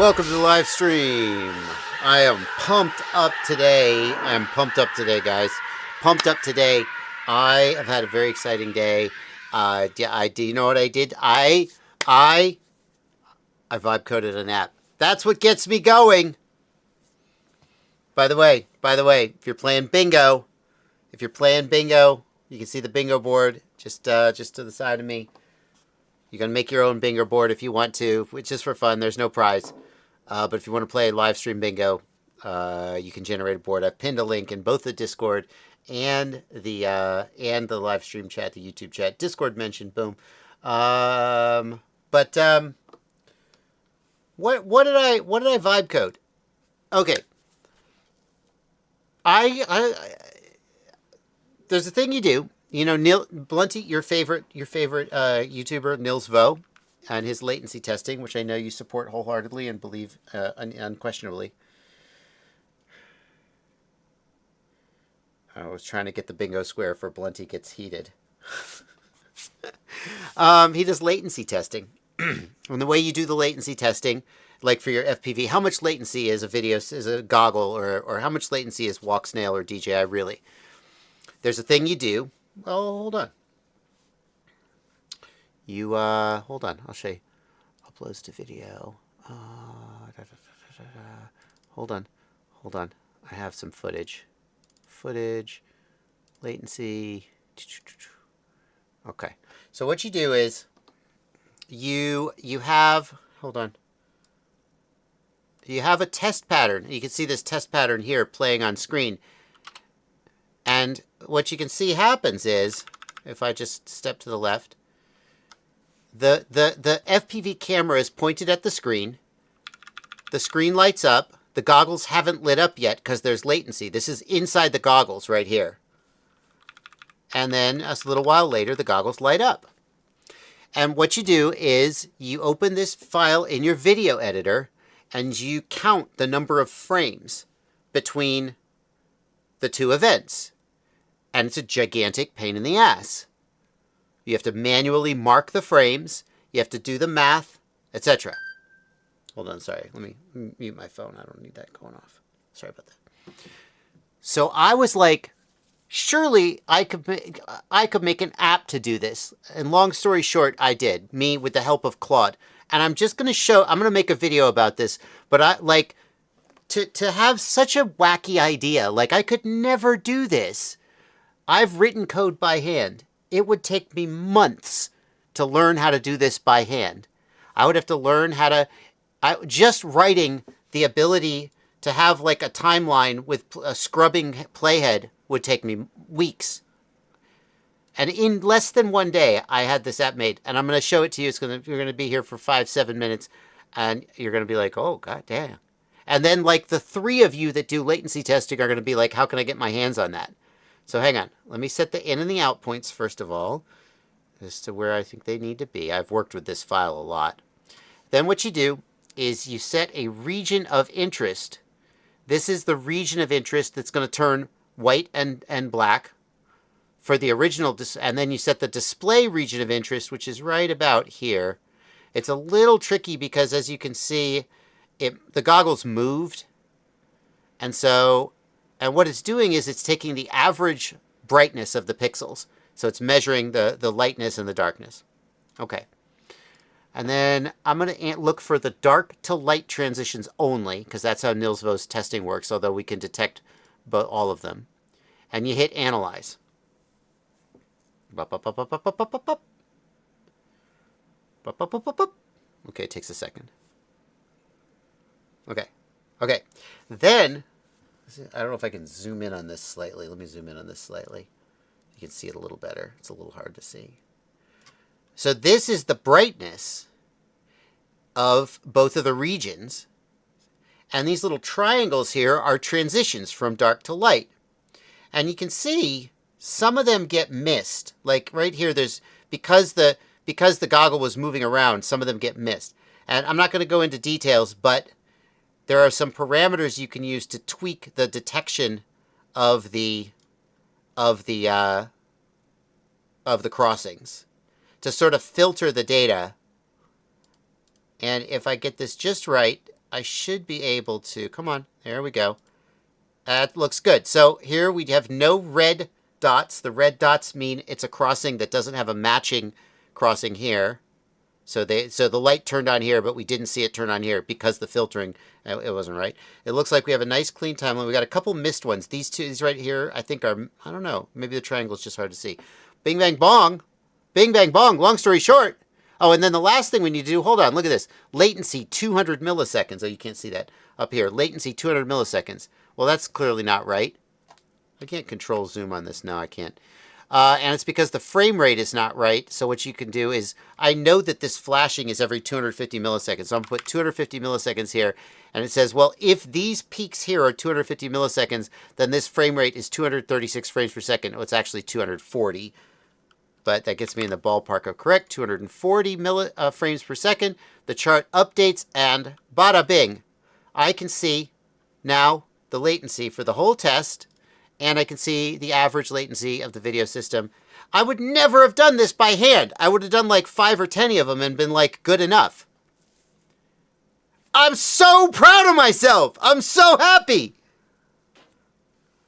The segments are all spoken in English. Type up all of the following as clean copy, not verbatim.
Welcome to the live stream. I am pumped up today. Guys. Pumped up today. I have had a very exciting day. Do you know what I did? I vibe coded an app. That's what gets me going. By the way, if you're playing bingo, you can see the bingo board just to the side of me. You can make your own bingo board if you want to, which is for fun. There's no prize. But if you want to play live stream bingo, you can generate a board. I've pinned a link in both the Discord and the live stream chat, the YouTube chat. Discord mentioned, boom. What did I vibe code? Okay. There's a thing you do. You know, Blunty, your favorite YouTuber, Nils Vo, and his latency testing, which I know you support wholeheartedly and believe unquestionably. I was trying to get the bingo square for Blunty gets heated. He does latency testing. And the way you do the latency testing, like for your FPV, how much latency is a goggle, or how much latency is walk snail or DJI really? There's a thing you do. Well, hold on. Hold on. I'll show you. Uploads to video. Hold on. I have some footage. Latency. Okay. So what you do is you have, hold on. You have a test pattern. You can see this test pattern here playing on screen. And what you can see happens is, if I just step to the left, the FPV camera is pointed at the screen. The screen lights up. The goggles haven't lit up yet because there's latency. This is inside the goggles right here. And then a little while later, the goggles light up. And what you do is you open this file in your video editor and you count the number of frames between the two events. And it's a gigantic pain in the ass. You have to manually mark the frames. You have to do the math, etc. Hold on, sorry. Let me mute my phone. I don't need that going off. Sorry about that. So I was like, surely I could make an app to do this. And long story short, I did. Me with the help of Claude. And I'm just going to make a video about this. But to have such a wacky idea, like I could never do this. I've written code by hand. It would take me months to learn how to do this by hand. I would have to learn how to... just writing the ability to have like a timeline with a scrubbing playhead would take me weeks. And in less than one day, I had this app made. And I'm going to show it to you. You're going to be here for 5-7 minutes. And you're going to be like, oh, god damn. And then like the three of you that do latency testing are going to be like, how can I get my hands on that? So hang on. Let me set the in and the out points first of all, as to where I think they need to be. I've worked with this file a lot. Then what you do is you set a region of interest. This is the region of interest that's going to turn white and black for the original. And then you set the display region of interest, which is right about here. It's a little tricky because, as you can see, the goggles moved. And what it's doing is it's taking the average brightness of the pixels. So it's measuring the lightness and the darkness. Okay. And then I'm going to look for the dark to light transitions only, because that's how Nils Vo's testing works, although we can detect all of them. And you hit Analyze. Okay, it takes a second. Okay. Then, I don't know if I can zoom in on this slightly. Let me zoom in on this slightly. You can see it a little better. It's a little hard to see. So this is the brightness of both of the regions. And these little triangles here are transitions from dark to light. And you can see some of them get missed. Like right here, because the goggle was moving around, some of them get missed. And I'm not going to go into details, but there are some parameters you can use to tweak the detection of the crossings, to sort of filter the data. And if I get this just right, I should be able to, come on, there we go. That looks good. So here we have no red dots. The red dots mean it's a crossing that doesn't have a matching crossing here. So the light turned on here, but we didn't see it turn on here because the filtering, it wasn't right. It looks like we have a nice clean timeline. We got a couple missed ones. These right here, I think are, I don't know, maybe the triangle is just hard to see. Bing, bang, bong. Bing, bang, bong. Long story short. Oh, and then the last thing we need to do, hold on, look at this. Latency, 200 milliseconds. Oh, you can't see that up here. Latency, 200 milliseconds. Well, that's clearly not right. I can't control zoom on this. No, I can't. And it's because the frame rate is not right. So what you can do is, I know that this flashing is every 250 milliseconds. So I'm going to put 250 milliseconds here. And it says, well, if these peaks here are 250 milliseconds, then this frame rate is 236 frames per second. Well, it's actually 240. But that gets me in the ballpark of correct. 240 frames per second. The chart updates and bada bing. I can see now the latency for the whole test. And I can see the average latency of the video system. I would never have done this by hand. I would have done like 5 or 10 of them and been like, good enough. I'm so proud of myself. I'm so happy.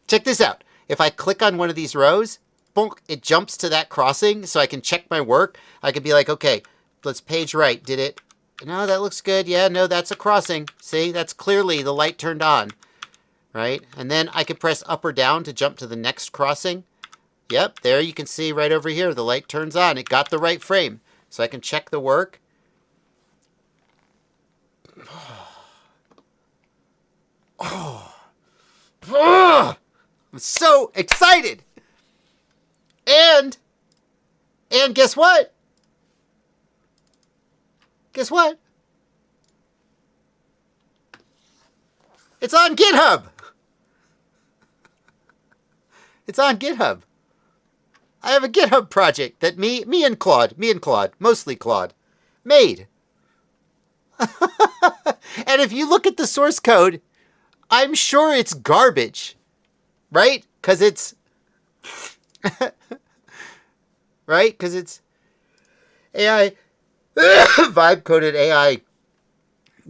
Check this out. If I click on one of these rows, bonk, it jumps to that crossing so I can check my work. I can be like, okay, let's page right. Did it? No, that looks good. Yeah, no, that's a crossing. See, that's clearly the light turned on. Right? And then I can press up or down to jump to the next crossing. Yep, there you can see right over here, the light turns on. It got the right frame. So I can check the work. I'm so excited. And guess what? Guess what? It's on GitHub. It's on GitHub. I have a GitHub project that me and Claude, mostly Claude, made. And if you look at the source code, I'm sure it's garbage, right? Because it's, right? Because it's AI, vibe coded AI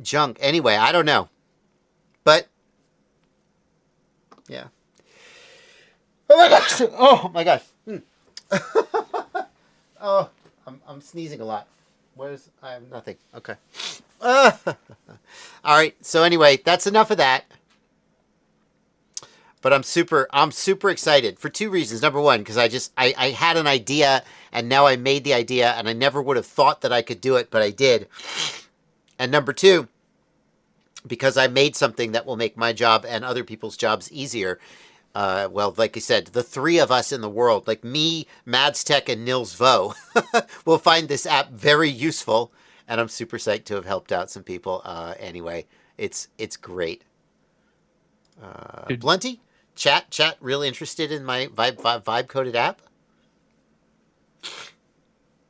junk. Anyway, I don't know. But, yeah. Oh my gosh! Oh my gosh! Oh, I'm sneezing a lot. I have nothing. Okay. All right. So anyway, that's enough of that. But I'm super excited for 2 reasons. Number one, because I had an idea and now I made the idea and I never would have thought that I could do it, but I did. And number 2, because I made something that will make my job and other people's jobs easier. Well, like I said, the 3 of us in the world, like me, Madstech, and Nils Vo, will find this app very useful. And I'm super psyched to have helped out some people. Anyway, it's great. Blunty, chat, really interested in my vibe coded app?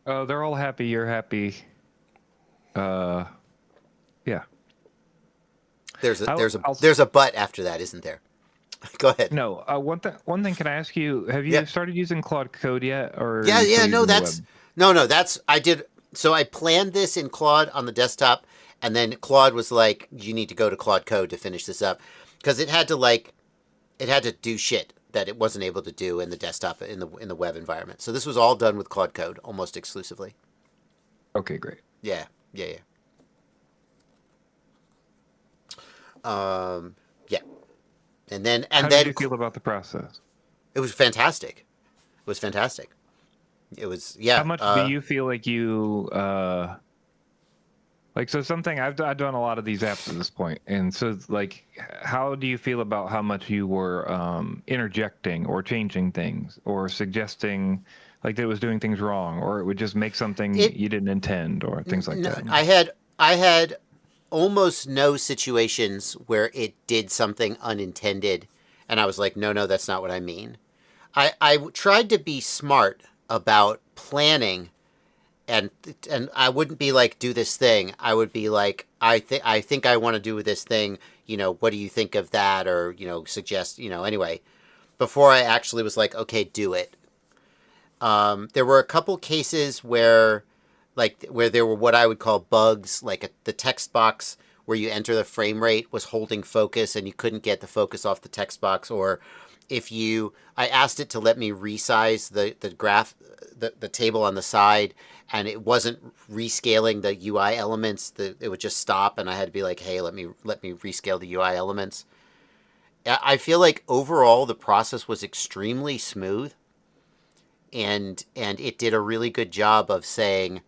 Oh, they're all happy. You're happy. Yeah. There's a but after that, isn't there? Go ahead. No, one thing. Can I ask you? Have you started using Claude Code yet? Or yeah. No, that's I did. So I planned this in Claude on the desktop, and then Claude was like, "You need to go to Claude Code to finish this up," because it had to do shit that it wasn't able to do in the desktop in the web environment. So this was all done with Claude Code almost exclusively. Okay, great. Yeah. Yeah. How did you feel about the process? It was fantastic. It was, yeah. How much do you feel like you, so something, I've done a lot of these apps at this point. And so, like, how do you feel about how much you were interjecting or changing things or suggesting, like, that it was doing things wrong, or it would just make something you didn't intend, or things like that? I had almost no situations where it did something unintended and I was like, no, that's not what I mean. I tried to be smart about planning, and I wouldn't be like, do this thing. I would be like, I think I want to do this thing, what do you think of that? Or, suggest, anyway, before I actually was like, okay, do it. There were a couple cases where there were what I would call bugs, like the text box where you enter the frame rate was holding focus and you couldn't get the focus off the text box, or if I asked it to let me resize the graph, the table on the side, and it wasn't rescaling the UI elements. It would just stop, and I had to be like, hey, let me rescale the UI elements. I feel like overall the process was extremely smooth, and it did a really good job of saying,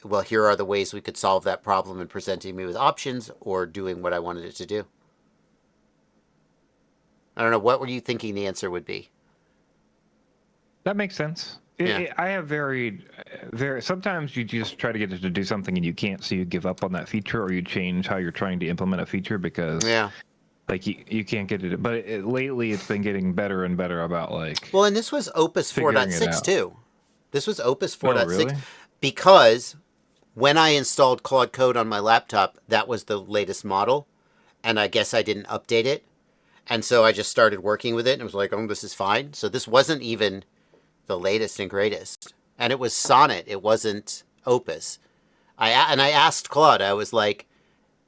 well, here are the ways we could solve that problem, and presenting me with options or doing what I wanted it to do. I don't know. What were you thinking the answer would be? That makes sense. Yeah. I have very. Sometimes you just try to get it to do something and you can't, so you give up on that feature, or you change how you're trying to implement a feature because, like you can't get it. But lately, it's been getting better and better about like. Well, and this was Opus 4.6 too. This was Opus 4.6 really? Because when I installed Claude Code on my laptop, that was the latest model, and I guess I didn't update it. And so I just started working with it and was like, oh, this is fine. So this wasn't even the latest and greatest. And it was Sonnet. It wasn't Opus. I asked Claude, I was like,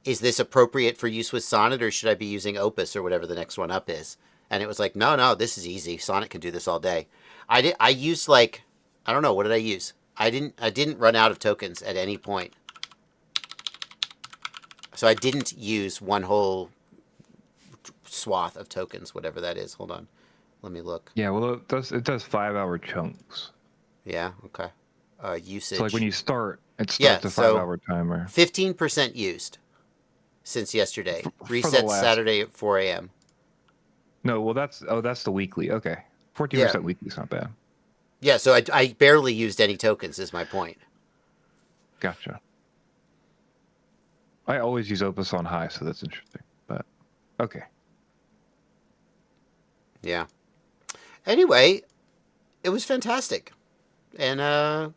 is this appropriate for use with Sonnet, or should I be using Opus or whatever the next one up is? And it was like, no, this is easy. Sonnet can do this all day. I used like, I don't know, what did I use? I didn't run out of tokens at any point. So I didn't use one whole swath of tokens, whatever that is. Hold on, let me look. Yeah, well, it does 5-hour chunks. Yeah, okay. Usage. So like when you start, it starts a 5-hour timer. 15% used since yesterday. Reset last... Saturday at 4 a.m. No, well that's the weekly. Okay, 14% weekly is not bad. Yeah, so I barely used any tokens. Is my point. Gotcha. I always use Opus on high, so that's interesting. But okay. Yeah. Anyway, it was fantastic, and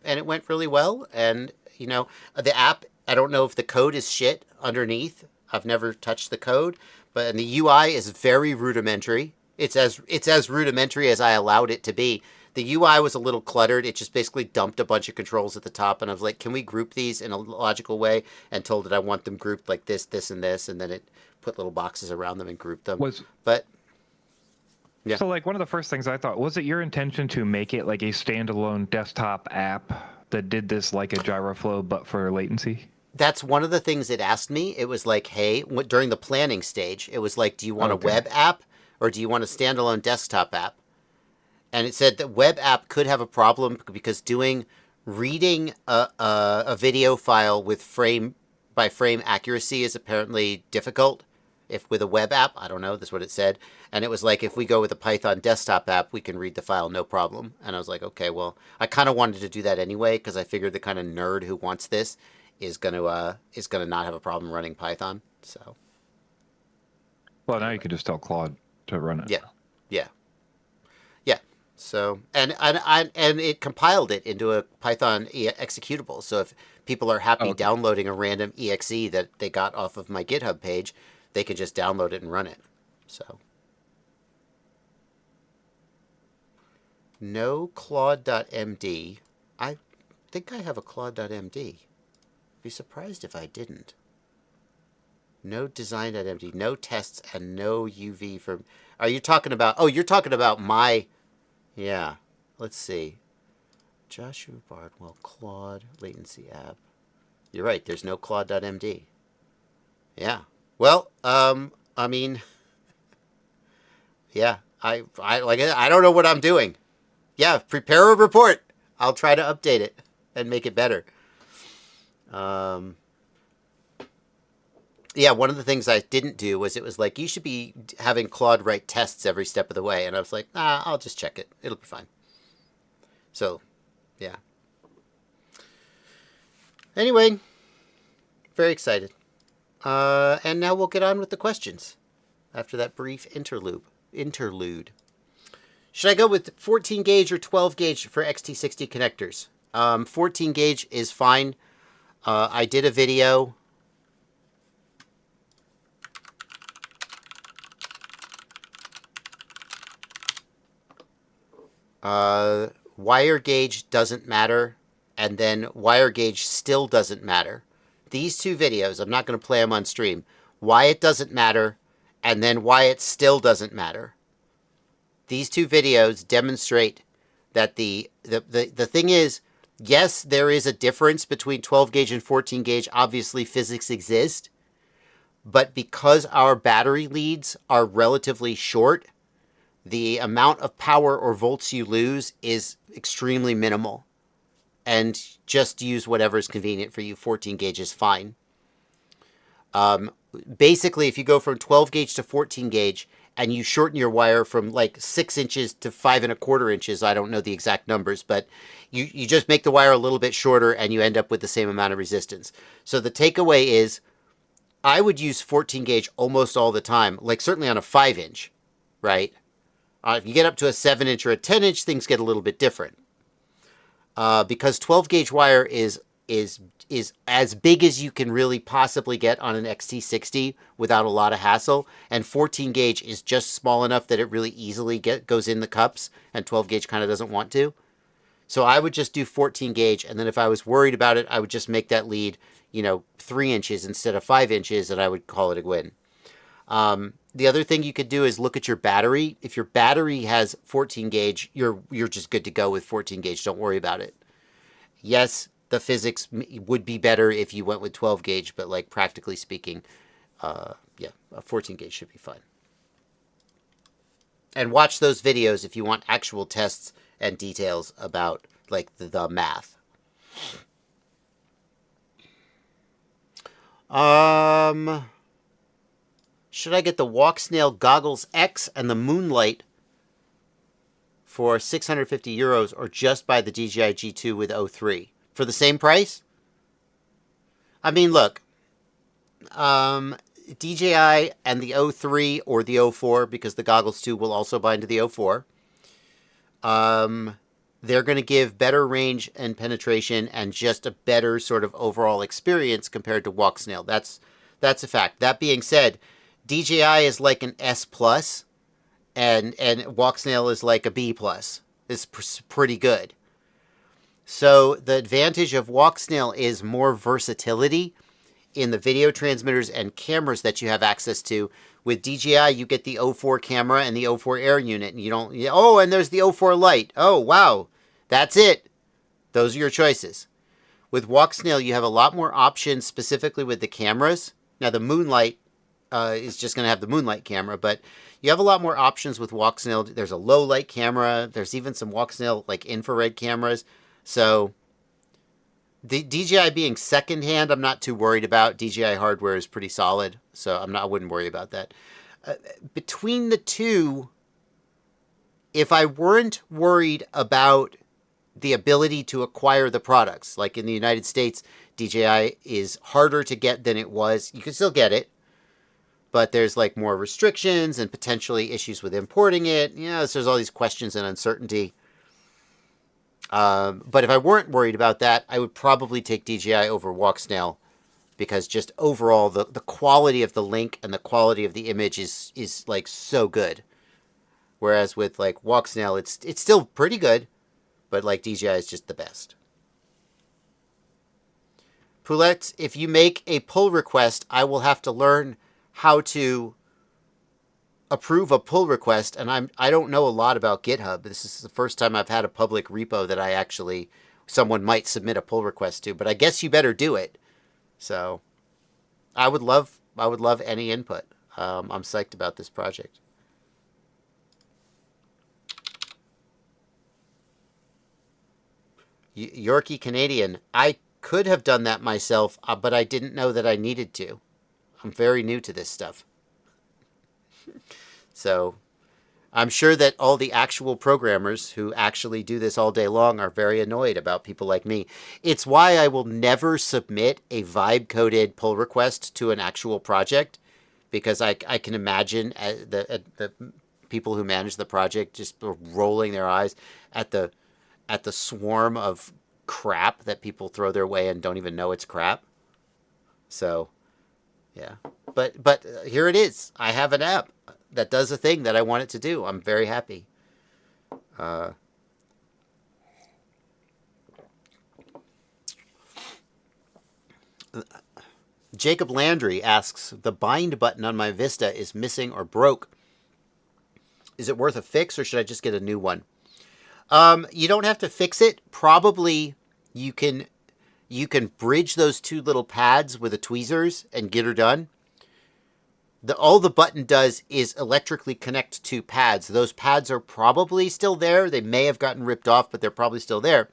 it went really well. And you know, the app, I don't know if the code is shit underneath. I've never touched the code, but the UI is very rudimentary. It's as rudimentary as I allowed it to be. The UI was a little cluttered. It just basically dumped a bunch of controls at the top, and I was like, can we group these in a logical way? And told it I want them grouped like this, this, and this, and then it put little boxes around them and grouped them. Yeah. So, like, one of the first things I thought, was it your intention to make it like a standalone desktop app that did this like a Gyroflow, but for latency? That's one of the things it asked me. It was like, hey, during the planning stage, it was like, do you want a web app or do you want a standalone desktop app? And it said that web app could have a problem because reading a video file with frame by frame accuracy is apparently difficult. If with a web app, I don't know, that's what it said. And it was like, if we go with a Python desktop app, we can read the file, no problem. And I was like, okay, well, I kind of wanted to do that anyway, because I figured the kind of nerd who wants this is going to not have a problem running Python. So. Well, now you can just tell Claude to run it. Yeah. So, and it compiled it into a Python executable. So if people are happy downloading a random exe that they got off of my GitHub page, they can just download it and run it. So. No Claude.md. I think I have a Claude.md. Be surprised if I didn't. No design.md, no tests, and no UV from... Are you talking about... Oh, you're talking about my... Yeah. Let's see. Joshua Bardwell, Claude, latency app. You're right, there's no Claude.md. Yeah. Well, I mean... Yeah, I don't know what I'm doing. Yeah, prepare a report. I'll try to update it and make it better. Yeah, one of the things I didn't do was it was like, you should be having Claude write tests every step of the way. And I was like, nah, I'll just check it. It'll be fine. So, yeah. Anyway, very excited. And now we'll get on with the questions after that brief interlude. Should I go with 14 gauge or 12 gauge for XT60 connectors? 14 gauge is fine. I did a video. Wire gauge doesn't matter, and then wire gauge still doesn't matter. these two videos, I'm not going to play them on stream, why it doesn't matter, and then why it still doesn't matter. These two videos demonstrate that the thing is, yes, there is a difference between 12 gauge and 14 gauge. Obviously, physics exist. But because our battery leads are relatively short, the amount of power or volts you lose is extremely minimal. And just use whatever is convenient for you. 14 gauge is fine. Basically, if you go from 12 gauge to 14 gauge and you shorten your wire from like 6 inches to 5¼ inches, I don't know the exact numbers, but you just make the wire a little bit shorter and you end up with the same amount of resistance. So the takeaway is, I would use 14 gauge almost all the time, like certainly on a 5-inch, right? If you get up to a 7-inch or a 10-inch, things get a little bit different. Because 12 gauge wire is as big as you can really possibly get on an XT60 without a lot of hassle, and 14 gauge is just small enough that it really easily goes in the cups, and 12 gauge kind of doesn't want to. So I would just do 14 gauge, and then if I was worried about it, I would just make that lead, 3 inches instead of 5 inches, and I would call it a win. The other thing you could do is look at your battery. If your battery has 14 gauge, you're just good to go with 14 gauge. Don't worry about it. Yes, the physics would be better if you went with 12 gauge, but like practically speaking, yeah, a 14 gauge should be fine. And watch those videos if you want actual tests and details about like the math. Should I get the Walk Snail Goggles X and the Moonlight for 650 euros, or just buy the DJI G2 with 03 for the same price? I mean, look, DJI and the 03 or the 04, because the Goggles 2 will also bind to the 04. They're going to give better range and penetration and just a better sort of overall experience compared to Walk Snail. That's a fact. That being said, DJI is like an S plus, and Walk Snail is like a B plus. It's pretty good. So the advantage of Walk Snail is more versatility in the video transmitters and cameras that you have access to. With DJI, you get the 04 camera and the 04 air unit, and you don't. Oh, and there's the 04 light. Oh, wow, that's it. Those are your choices. With Walk Snail, you have a lot more options specifically with the cameras. Now, the Moonlight is just going to have the Moonlight camera, but you have a lot more options with Walk Snail. There's a low light camera. There's even some Walk Snail like infrared cameras. So the DJI being secondhand, I'm not too worried about. DJI hardware is pretty solid, so I wouldn't worry about that. Between the two, if I weren't worried about the ability to acquire the products, like in the United States, DJI is harder to get than it was. You can still get it, but there's like more restrictions and potentially issues with importing it. So there's all these questions and uncertainty. But if I weren't worried about that, I would probably take DJI over Walk Snail, because just overall the quality of the link and the quality of the image is like so good. Whereas with like Walk Snail, it's still pretty good, but like DJI is just the best. Poulet, if you make a pull request, I will have to learn how to approve a pull request, and I don't know a lot about GitHub. This is the first time I've had a public repo that someone might submit a pull request to, but I guess you better do it. So I would love any input. I'm psyched about this project. Yorkie Canadian, I could have done that myself, but I didn't know that I needed to. I'm very new to this stuff. So I'm sure that all the actual programmers who actually do this all day long are very annoyed about people like me. It's why I will never submit a vibe-coded pull request to an actual project, because I can imagine the people who manage the project just rolling their eyes at the swarm of crap that people throw their way and don't even know it's crap. So, yeah. But here it is. I have an app that does a thing that I want it to do. I'm very happy. Jacob Landry asks, the bind button on my Vista is missing or broke. Is it worth a fix or should I just get a new one? You don't have to fix it. Probably you can bridge those two little pads with the tweezers and get her done. All the button does is electrically connect two pads. Those pads are probably still there. They may have gotten ripped off, but they're probably still there.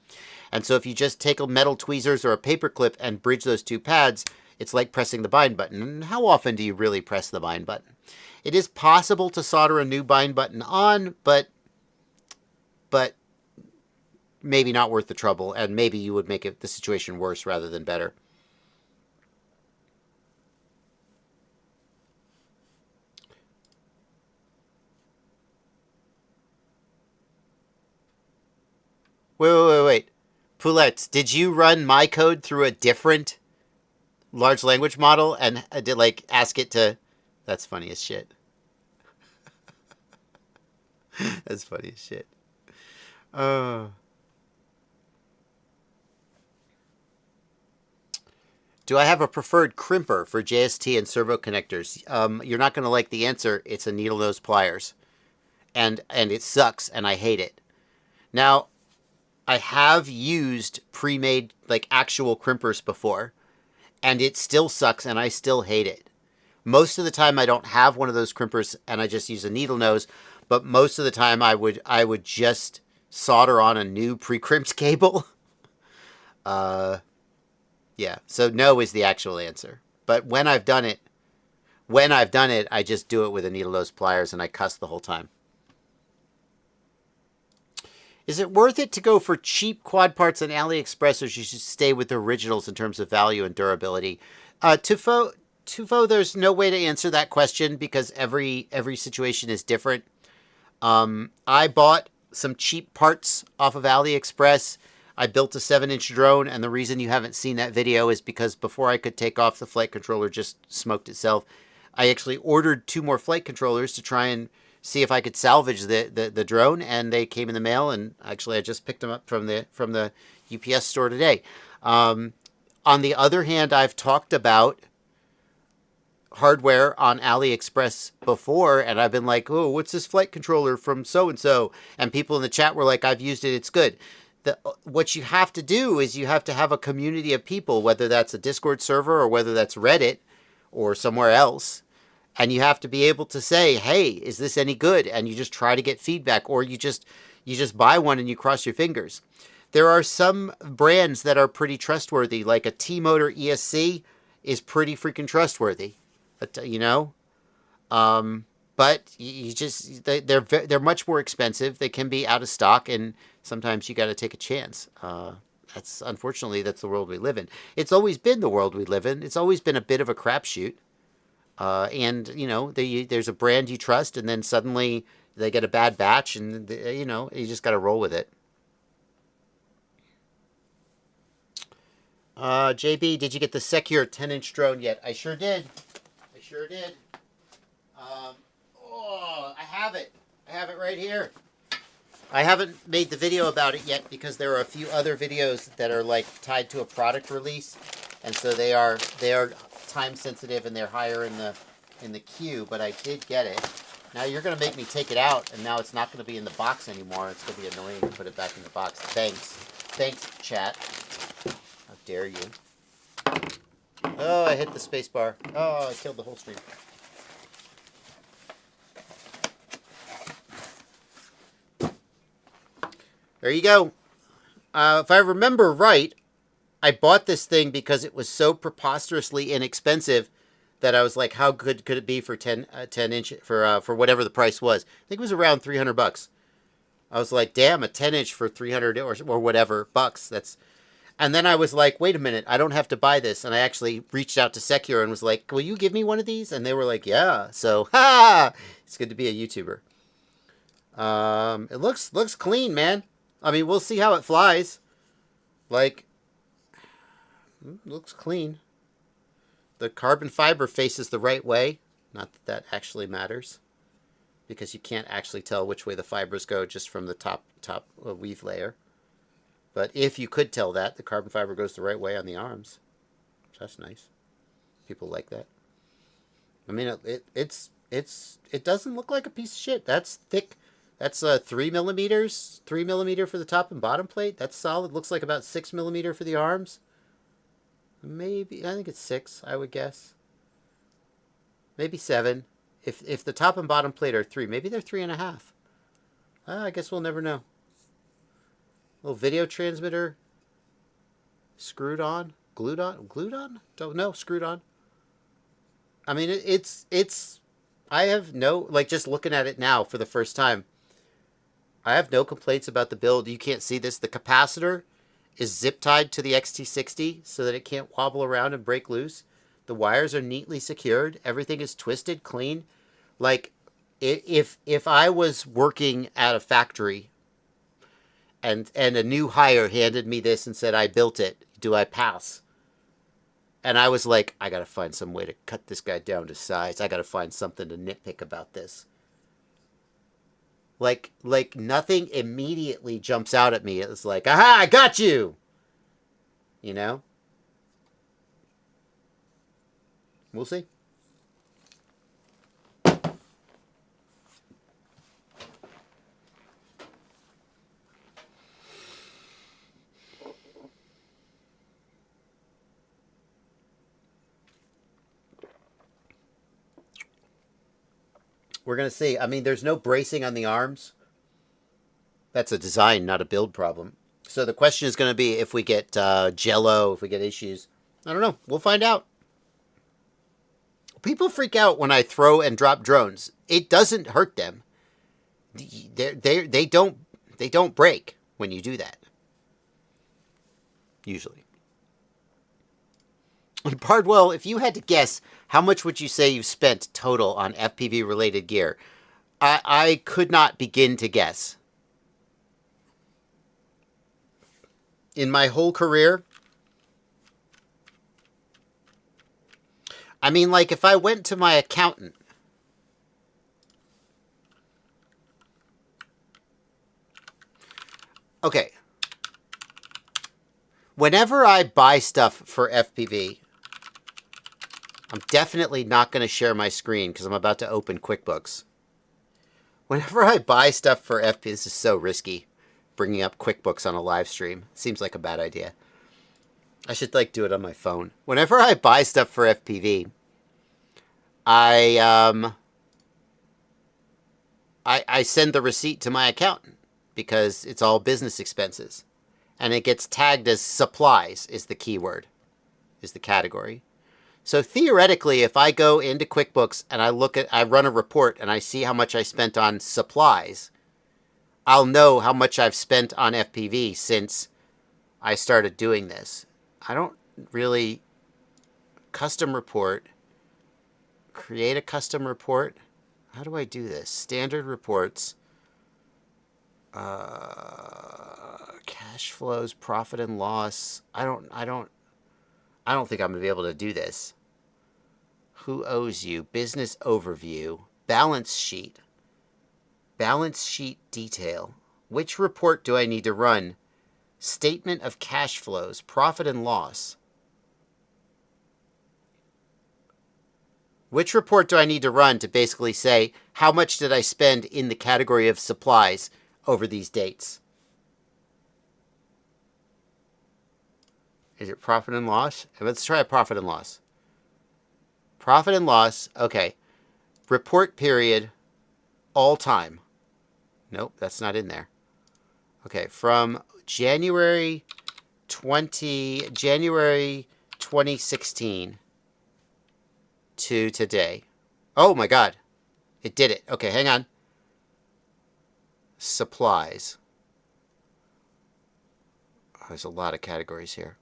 And so if you just take a metal tweezers or a paper clip and bridge those two pads, it's like pressing the bind button. And how often do you really press the bind button? It is possible to solder a new bind button on, but maybe not worth the trouble, and maybe you would make the situation worse rather than better. Wait. Poulettes, did you run my code through a different large language model and did like ask it to... That's funny as shit. That's funny as shit. Do I have a preferred crimper for JST and servo connectors? You're not going to like the answer. It's a needle nose pliers. And it sucks, and I hate it. Now, I have used pre-made, like, actual crimpers before, and it still sucks, and I still hate it. Most of the time, I don't have one of those crimpers, and I just use a needle nose, but most of the time, I would just solder on a new pre-crimped cable. Yeah, so no is the actual answer. But when I've done it, I just do it with a needle nose pliers, and I cuss the whole time. Is it worth it to go for cheap quad parts on AliExpress, or should you stay with the originals in terms of value and durability? Tufo, there's no way to answer that question because every situation is different. I bought some cheap parts off of AliExpress. I built a 7-inch drone, and the reason you haven't seen that video is because before I could take off, the flight controller just smoked itself. I actually ordered 2 more flight controllers to try and see if I could salvage the drone, and they came in the mail, and actually I just picked them up from the UPS store today. On the other hand, I've talked about hardware on AliExpress before, and I've been like, oh, what's this flight controller from so-and-so? And people in the chat were like, I've used it, it's good. What you have to do is you have to have a community of people, whether that's a Discord server or whether that's Reddit or somewhere else. And you have to be able to say, hey, is this any good? And you just try to get feedback, or you just buy one and you cross your fingers. There are some brands that are pretty trustworthy, like a T-Motor ESC is pretty freaking trustworthy, you know? But they're much more expensive. They can be out of stock, and sometimes you got to take a chance. Unfortunately, that's the world we live in. It's always been the world we live in. It's always been a bit of a crapshoot. And, you know, there's a brand you trust, and then suddenly they get a bad batch, and, you know, you just got to roll with it. JB, did you get the Secure 10-inch drone yet? I sure did. I have it. I have it right here. I haven't made the video about it yet because there are a few other videos that are, like, tied to a product release, and so they are time sensitive and they're higher in the queue, but I did get it. Now you're going to make me take it out, and now it's not going to be in the box anymore. It's going to be annoying to put it back in the box. Thanks, chat. How dare you. Oh, I hit the space bar. Oh, I killed the whole stream. There you go. If I remember right, I bought this thing because it was so preposterously inexpensive that I was like, how good could it be for 10 inch for whatever the price was? I think it was around $300. I was like, damn, a 10 inch for 300 or whatever bucks. And then I was like, wait a minute, I don't have to buy this. And I actually reached out to Secure and was like, will you give me one of these? And they were like, yeah. So, it's good to be a YouTuber. It looks clean, man. I mean, we'll see how it flies. Like, looks clean. The carbon fiber faces the right way. Not that that actually matters, because you can't actually tell which way the fibers go just from the top weave layer. But if you could tell that, the carbon fiber goes the right way on the arms. That's nice. People like that. I mean, it doesn't look like a piece of shit. That's thick. That's 3 millimeters, 3 millimeter for the top and bottom plate. That's solid. Looks like about 6 millimeter for the arms. Maybe I think it's 6. I would guess. Maybe 7. If the top and bottom plate are 3, maybe they're 3.5. I guess we'll never know. Little video transmitter. Screwed on, glued on. Don't know. Screwed on. I mean, it's. I have no, like, just looking at it now for the first time, I have no complaints about the build. You can't see this. The capacitor is zip tied to the XT60 so that it can't wobble around and break loose. The wires are neatly secured. Everything is twisted, clean. Like, if I was working at a factory and a new hire handed me this and said, I built it, do I pass? And I was like, I got to find some way to cut this guy down to size. I got to find something to nitpick about this. Like nothing immediately jumps out at me. It's like, aha, I got you. You know? We'll see. We're going to see. I mean, there's no bracing on the arms. That's a design, not a build problem. So the question is going to be if we get jello, if we get issues. I don't know. We'll find out. People freak out when I throw and drop drones. It doesn't hurt them. They don't break when you do that. Usually. Bardwell, if you had to guess, how much would you say you've spent total on FPV-related gear? I could not begin to guess. In my whole career, I mean, like, if I went to my accountant, okay, whenever I buy stuff for FPV, I'm definitely not going to share my screen because I'm about to open QuickBooks. Whenever I buy stuff for FPV, this is so risky, bringing up QuickBooks on a live stream. Seems like a bad idea. I should, like, do it on my phone. Whenever I buy stuff for FPV, I send the receipt to my accountant because it's all business expenses. And it gets tagged as supplies is the keyword, is the category. So theoretically, if I go into QuickBooks and I run a report and I see how much I spent on supplies, I'll know how much I've spent on FPV since I started doing this. I don't really custom report, create a custom report. How do I do this? Standard reports, cash flows, profit and loss. I don't think I'm going to be able to do this. Who owes you? Business overview. Balance sheet. Balance sheet detail. Which report do I need to run? Statement of cash flows. Profit and loss. Which report do I need to run to basically say how much did I spend in the category of supplies over these dates? Is it profit and loss? Let's try a profit and loss. Profit and loss. Okay. Report period. All time. Nope, that's not in there. Okay, from January 2016 to today. Oh my God. It did it. Okay, hang on. Supplies. Oh, there's a lot of categories here.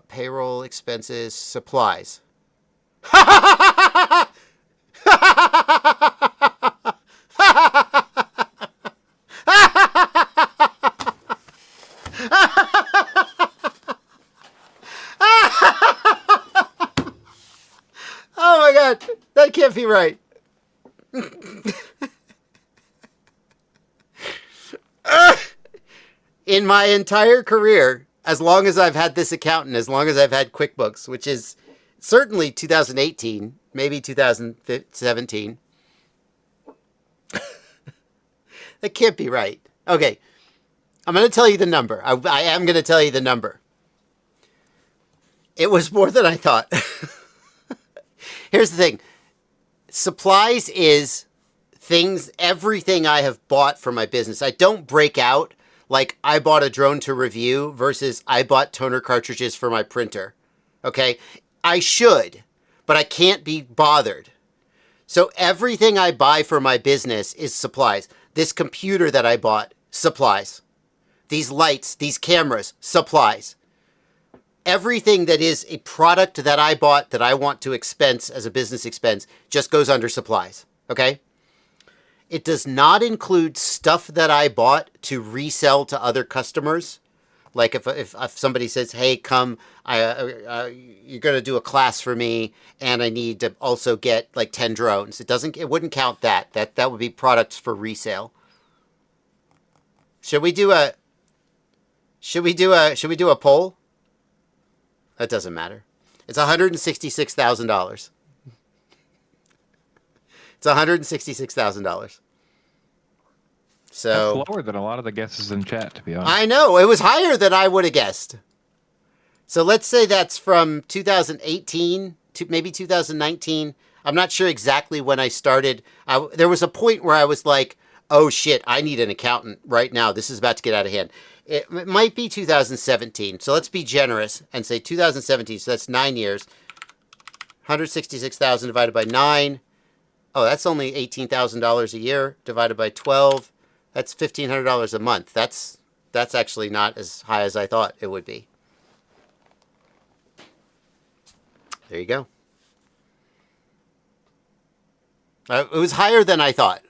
Payroll expenses, supplies. Oh my God, that can't be right. In my entire career, as long as I've had this accountant, as long as I've had QuickBooks, which is Certainly 2018, maybe 2017. That can't be right. Okay, I'm going to tell you the number. I am going to tell you the number. It was more than I thought. Here's the thing. Supplies is everything I have bought for my business. I don't break out like I bought a drone to review versus I bought toner cartridges for my printer. Okay? I should, but I can't be bothered. So everything I buy for my business is supplies. This computer that I bought, supplies. These lights, these cameras, supplies. Everything that is a product that I bought that I want to expense as a business expense just goes under supplies. Okay? It does not include stuff that I bought to resell to other customers. Like if somebody says, "Hey, come, you're going to do a class for me, and I need to also get like 10 drones." It wouldn't count that. That would be products for resale. Should we do a poll? That doesn't matter. It's $166,000. It's $166,000. So that's lower than a lot of the guesses in chat, to be honest. I know. It was higher than I would have guessed. So let's say that's from 2018 to maybe 2019. I'm not sure exactly when I started. There was a point where I was like, oh shit, I need an accountant right now. This is about to get out of hand. It might be 2017. So let's be generous and say 2017. So that's 9 years. 166,000 divided by 9. Oh, that's only $18,000 a year divided by 12. That's $1,500 a month. That's actually not as high as I thought it would be. There you go. It was higher than I thought,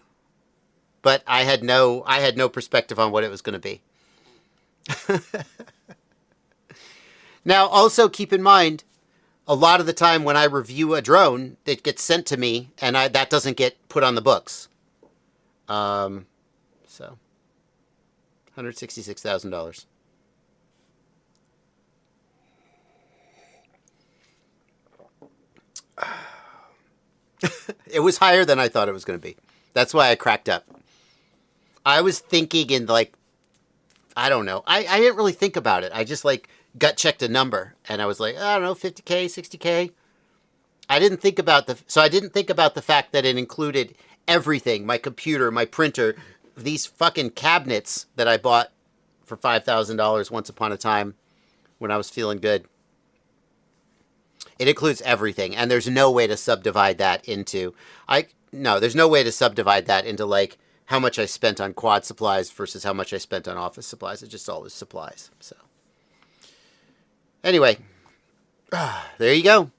but I had no perspective on what it was going to be. Now, also keep in mind, a lot of the time when I review a drone, it gets sent to me, and that doesn't get put on the books. So, $166,000. It was higher than I thought it was going to be. That's why I cracked up. I was thinking in like, I don't know. I didn't really think about it. I just like gut checked a number, and I was like, I don't know, 50K, 60K. I didn't think about the fact that it included everything, my computer, my printer, these fucking cabinets that I bought for $5,000 once upon a time when I was feeling good. It includes everything, and there's no way to subdivide that into there's no way to subdivide that into like how much I spent on quad supplies versus how much I spent on office supplies. It just all is supplies. So anyway, there you go.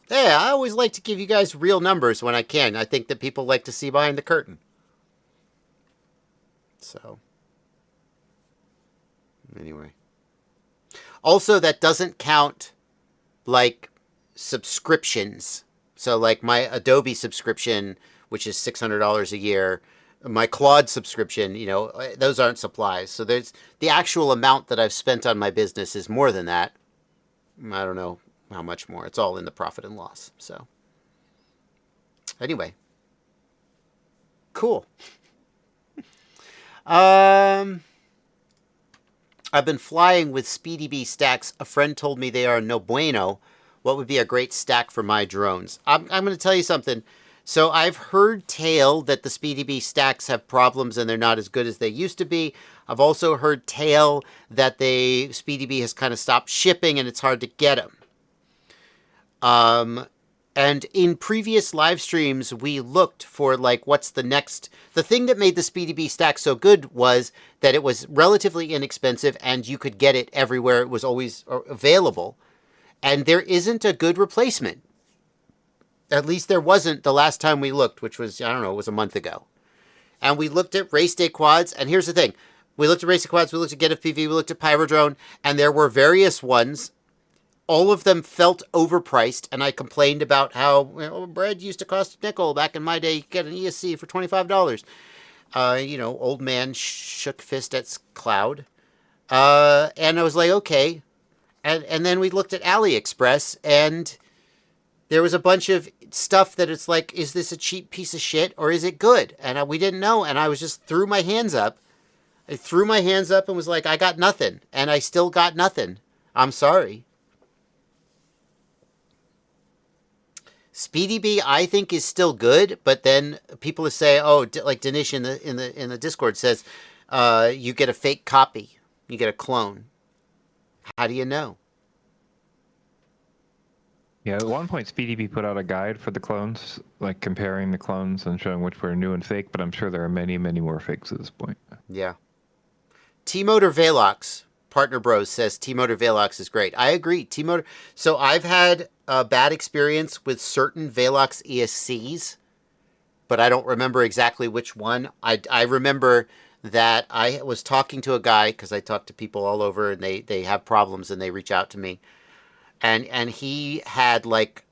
Yeah, I always like to give you guys real numbers when I can. I think that people like to see behind the curtain. So anyway. Also, that doesn't count like subscriptions. So like my Adobe subscription, which is $600 a year, my Claude subscription, those aren't supplies. So there's the actual amount that I've spent on my business is more than that. I don't know how much more. It's all in the profit and loss. So anyway, cool. I've been flying with Speedy Bee stacks. A friend told me they are no bueno. What would be a great stack for my drones? I'm going to tell you something. So I've heard tale that the Speedy Bee stacks have problems and they're not as good as they used to be. I've also heard tale that Speedy Bee has kind of stopped shipping and it's hard to get them. And in previous live streams, we looked for like what's the next. The thing that made the Speedy Bee stack so good was that it was relatively inexpensive and you could get it everywhere. It was always available. And there isn't a good replacement. At least there wasn't the last time we looked, which was, I don't know, it was a month ago. And we looked at race day quads. And here's the thing. We looked at race day quads. We looked at Get FPV. We looked at Pyrodrone. And there were various ones. All of them felt overpriced. And I complained about how bread used to cost a nickel. Back in my day, you could get an ESC for $25. Old man shook fist at cloud. And I was like, okay. And then we looked at AliExpress, and there was a bunch of stuff that it's like, is this a cheap piece of shit or is it good? And we didn't know. And I was just threw my hands up. I threw my hands up and was like, I got nothing. And I still got nothing. I'm sorry. Speedy Bee, I think, is still good, but then people say, "Oh, like Dinesh in the Discord says, you get a fake copy, you get a clone." How do you know? Yeah, at one point, SpeedyB put out a guide for the clones, like comparing the clones and showing which were new and fake. But I'm sure there are many, many more fakes at this point. Yeah. T-Motor Velox, Partner Bros says T-Motor Velox is great. I agree. T-Motor. So I've had a bad experience with certain Velox ESCs, but I don't remember exactly which one. I remember that I was talking to a guy, because I talk to people all over and they have problems and they reach out to me. And he had like,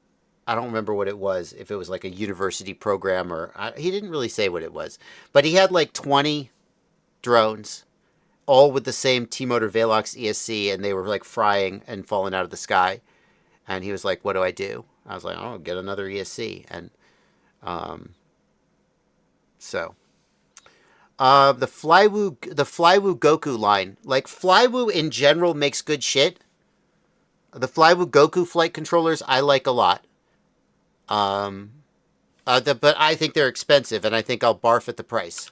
I don't remember what it was, if it was like a university program or, he didn't really say what it was. But he had like 20 drones, all with the same T-Motor Velox ESC, and they were like frying and falling out of the sky. And he was like, what do I do? I was like, oh, get another ESC. And so the Flywoo Goku line, like Flywoo in general makes good shit. The Flywoo Goku flight controllers I like a lot. But I think they're expensive, and I think I'll barf at the price.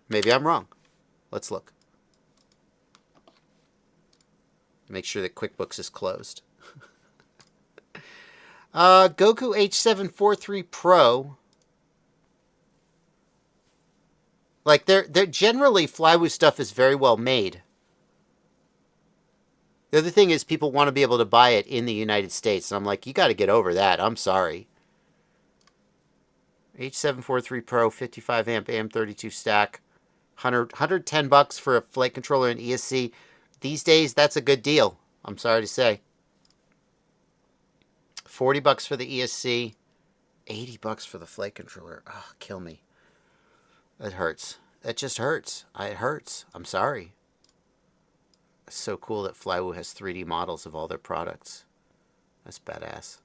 Maybe I'm wrong. Let's look. Make sure that QuickBooks is closed. Goku H743 Pro. Like they're generally Flywoo stuff is very well made. The other thing is people want to be able to buy it in the United States. And I'm like, you got to get over that. I'm sorry. H743 Pro, 55 amp AM32 stack, $110 for a flight controller and ESC. These days, that's a good deal. I'm sorry to say. $40 for the ESC, $80 for the flight controller. Oh, kill me. It hurts. It just hurts. It hurts. I'm sorry. It's so cool that Flywoo has 3D models of all their products. That's badass.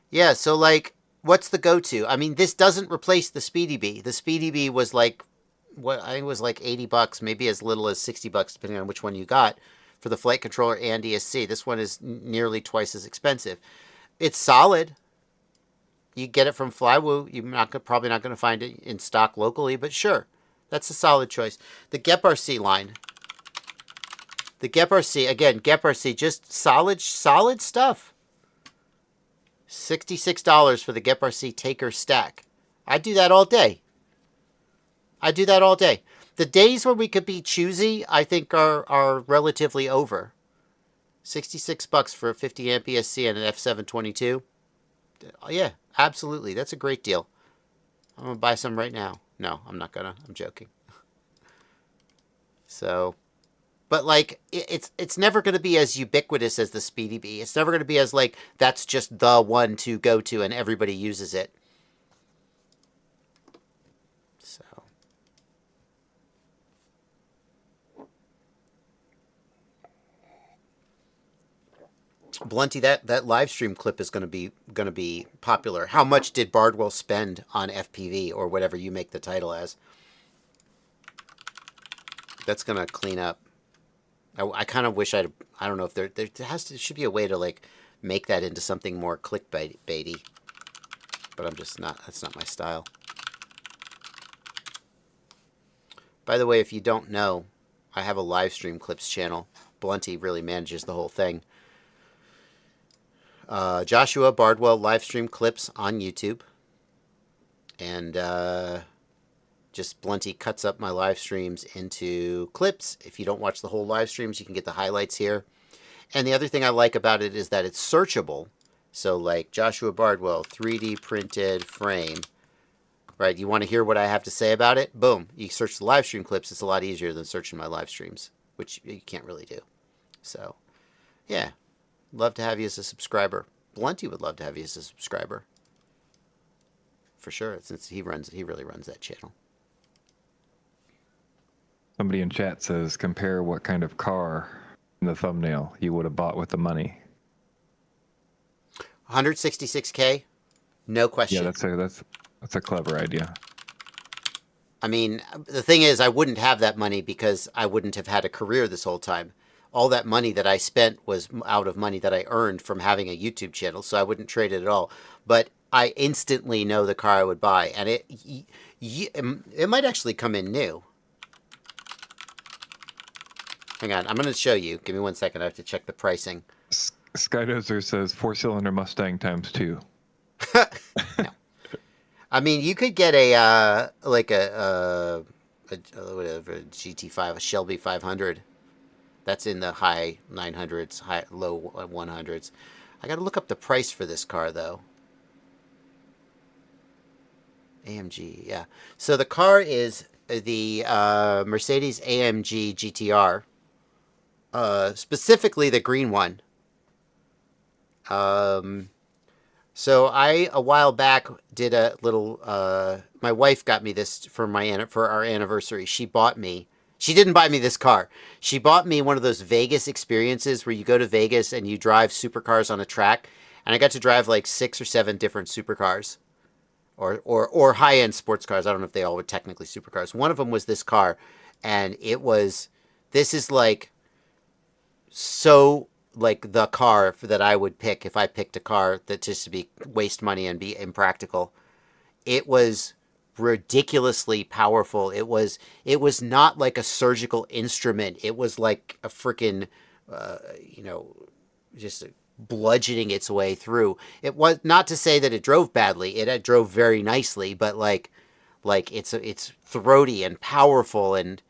Yeah, so like, what's the go-to? I mean, this doesn't replace the Speedy Bee. The Speedy Bee was like, what I think it was like $80, maybe as little as $60, depending on which one you got, for the flight controller and ESC. This one is nearly twice as expensive. It's solid. You get it from Flywoo. You're probably not going to find it in stock locally, but sure. That's a solid choice. The Gep RC line. The Gep RC, again, Gep RC, just solid stuff. $66 for the Gep RC Taker stack. I do that all day. The days where we could be choosy, I think, are relatively over. $66 for a 50 amp ESC and an F722. Yeah, absolutely. That's a great deal. I'm going to buy some right now. No, I'm not going to. I'm joking. So, but like, it's never going to be as ubiquitous as the Speedy Bee. It's never going to be as like, that's just the one to go to and everybody uses it. So. Blunty, that live stream clip is going to be popular. How much did Bardwell spend on FPV or whatever you make the title as? That's going to clean up. I kind of wish I don't know if there should be a way to like make that into something more clickbaity. But I'm just not. That's not my style. By the way, if you don't know, I have a live stream clips channel. Blunty really manages the whole thing. Joshua Bardwell live stream clips on YouTube. And just Blunty cuts up my live streams into clips. If you don't watch the whole live streams, you can get the highlights here. And the other thing I like about it is that it's searchable. So like Joshua Bardwell 3D printed frame. Right, you want to hear what I have to say about it? Boom. You search the live stream clips. It's a lot easier than searching my live streams, which you can't really do. So, yeah. Love to have you as a subscriber. Blunty would love to have you as a subscriber. For sure, since he really runs that channel. Somebody in chat says, compare what kind of car in the thumbnail you would have bought with the money. 166K, no Yeah, question. that's a clever idea. I mean, the thing is, I wouldn't have that money because I wouldn't have had a career this whole time. All that money that I spent was out of money that I earned from having a YouTube channel, so I wouldn't trade it at all. But I instantly know the car I would buy, and it might actually come in new. Hang on, I'm going to show you. Give me 1 second. I have to check the pricing. Skydozer says 4-cylinder Mustang times 2. No. I mean, you could get a like a whatever GT5, a Shelby 500. That's in the high 900s, low 100s. I got to look up the price for this car though. AMG, yeah. So the car is the Mercedes AMG GTR, specifically the green one. So I a while back did a little. My wife got me this for our anniversary. She bought me. She didn't buy me this car. She bought me one of those Vegas experiences where you go to Vegas and you drive supercars on a track. And I got to drive like 6 or 7 different supercars, or high end sports cars. I don't know if they all were technically supercars. One of them was this car, and it was. This is like so like the car that I would pick if I picked a car that just to be waste money and be impractical. It was ridiculously powerful. It was not like a surgical instrument. It was like a freaking you know, just bludgeoning its way through. It was not to say that it drove badly. It drove very nicely, but like it's throaty and powerful and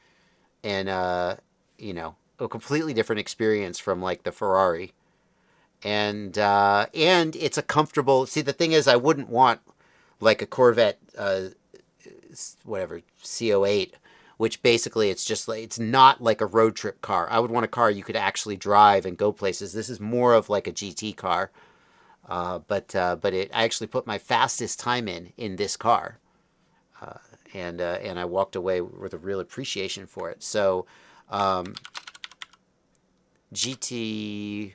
you know, a completely different experience from like the Ferrari. And it's a comfortable. See, the thing is, I wouldn't want like a Corvette, whatever CO8, which basically it's just like it's not like a road trip car. I would want a car you could actually drive and go places. This is more of like a GT car. But I actually put my fastest time in this car, and I walked away with a real appreciation for it. So. GTS,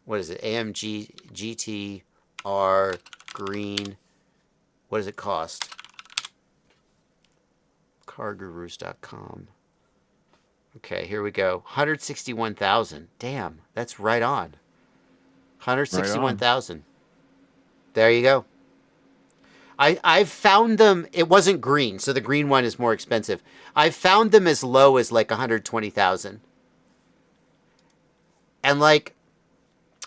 what is it? AMG GTR green. What does it cost? Cargurus.com. Okay, here we go. 161,000. Damn, that's right on. 161,000. There you go. I've found them. It wasn't green, so the green one is more expensive. I've found them as low as like 120,000. And like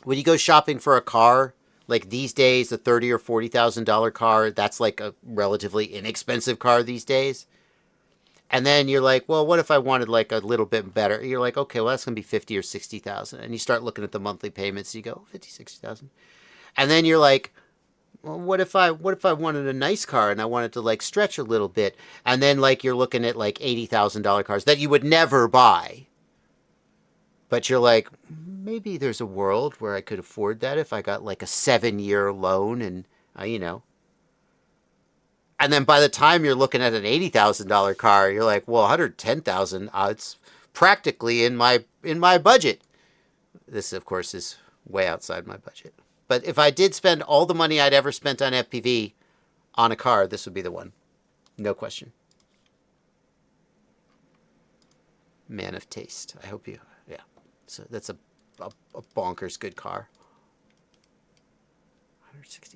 when you go shopping for a car, like these days, a $30,000 or $40,000 car, that's like a relatively inexpensive car these days. And then you're like, well, what if I wanted like a little bit better? You're like, okay, well that's gonna be 50 or 60,000, and you start looking at the monthly payments. You go 50, 60,000, and then you're like, well, what if I wanted a nice car and I wanted to like stretch a little bit, and then like you're looking at like $80,000 cars that you would never buy. But you're like, maybe there's a world where I could afford that if I got like a 7-year loan and, you know. And then by the time you're looking at an $80,000 car, you're like, well, 110,000, it's practically in my budget. This, of course, is way outside my budget. But if I did spend all the money I'd ever spent on FPV on a car, this would be the one. No question. Man of taste. I hope you... Yeah. So that's a bonkers good car. $160,000.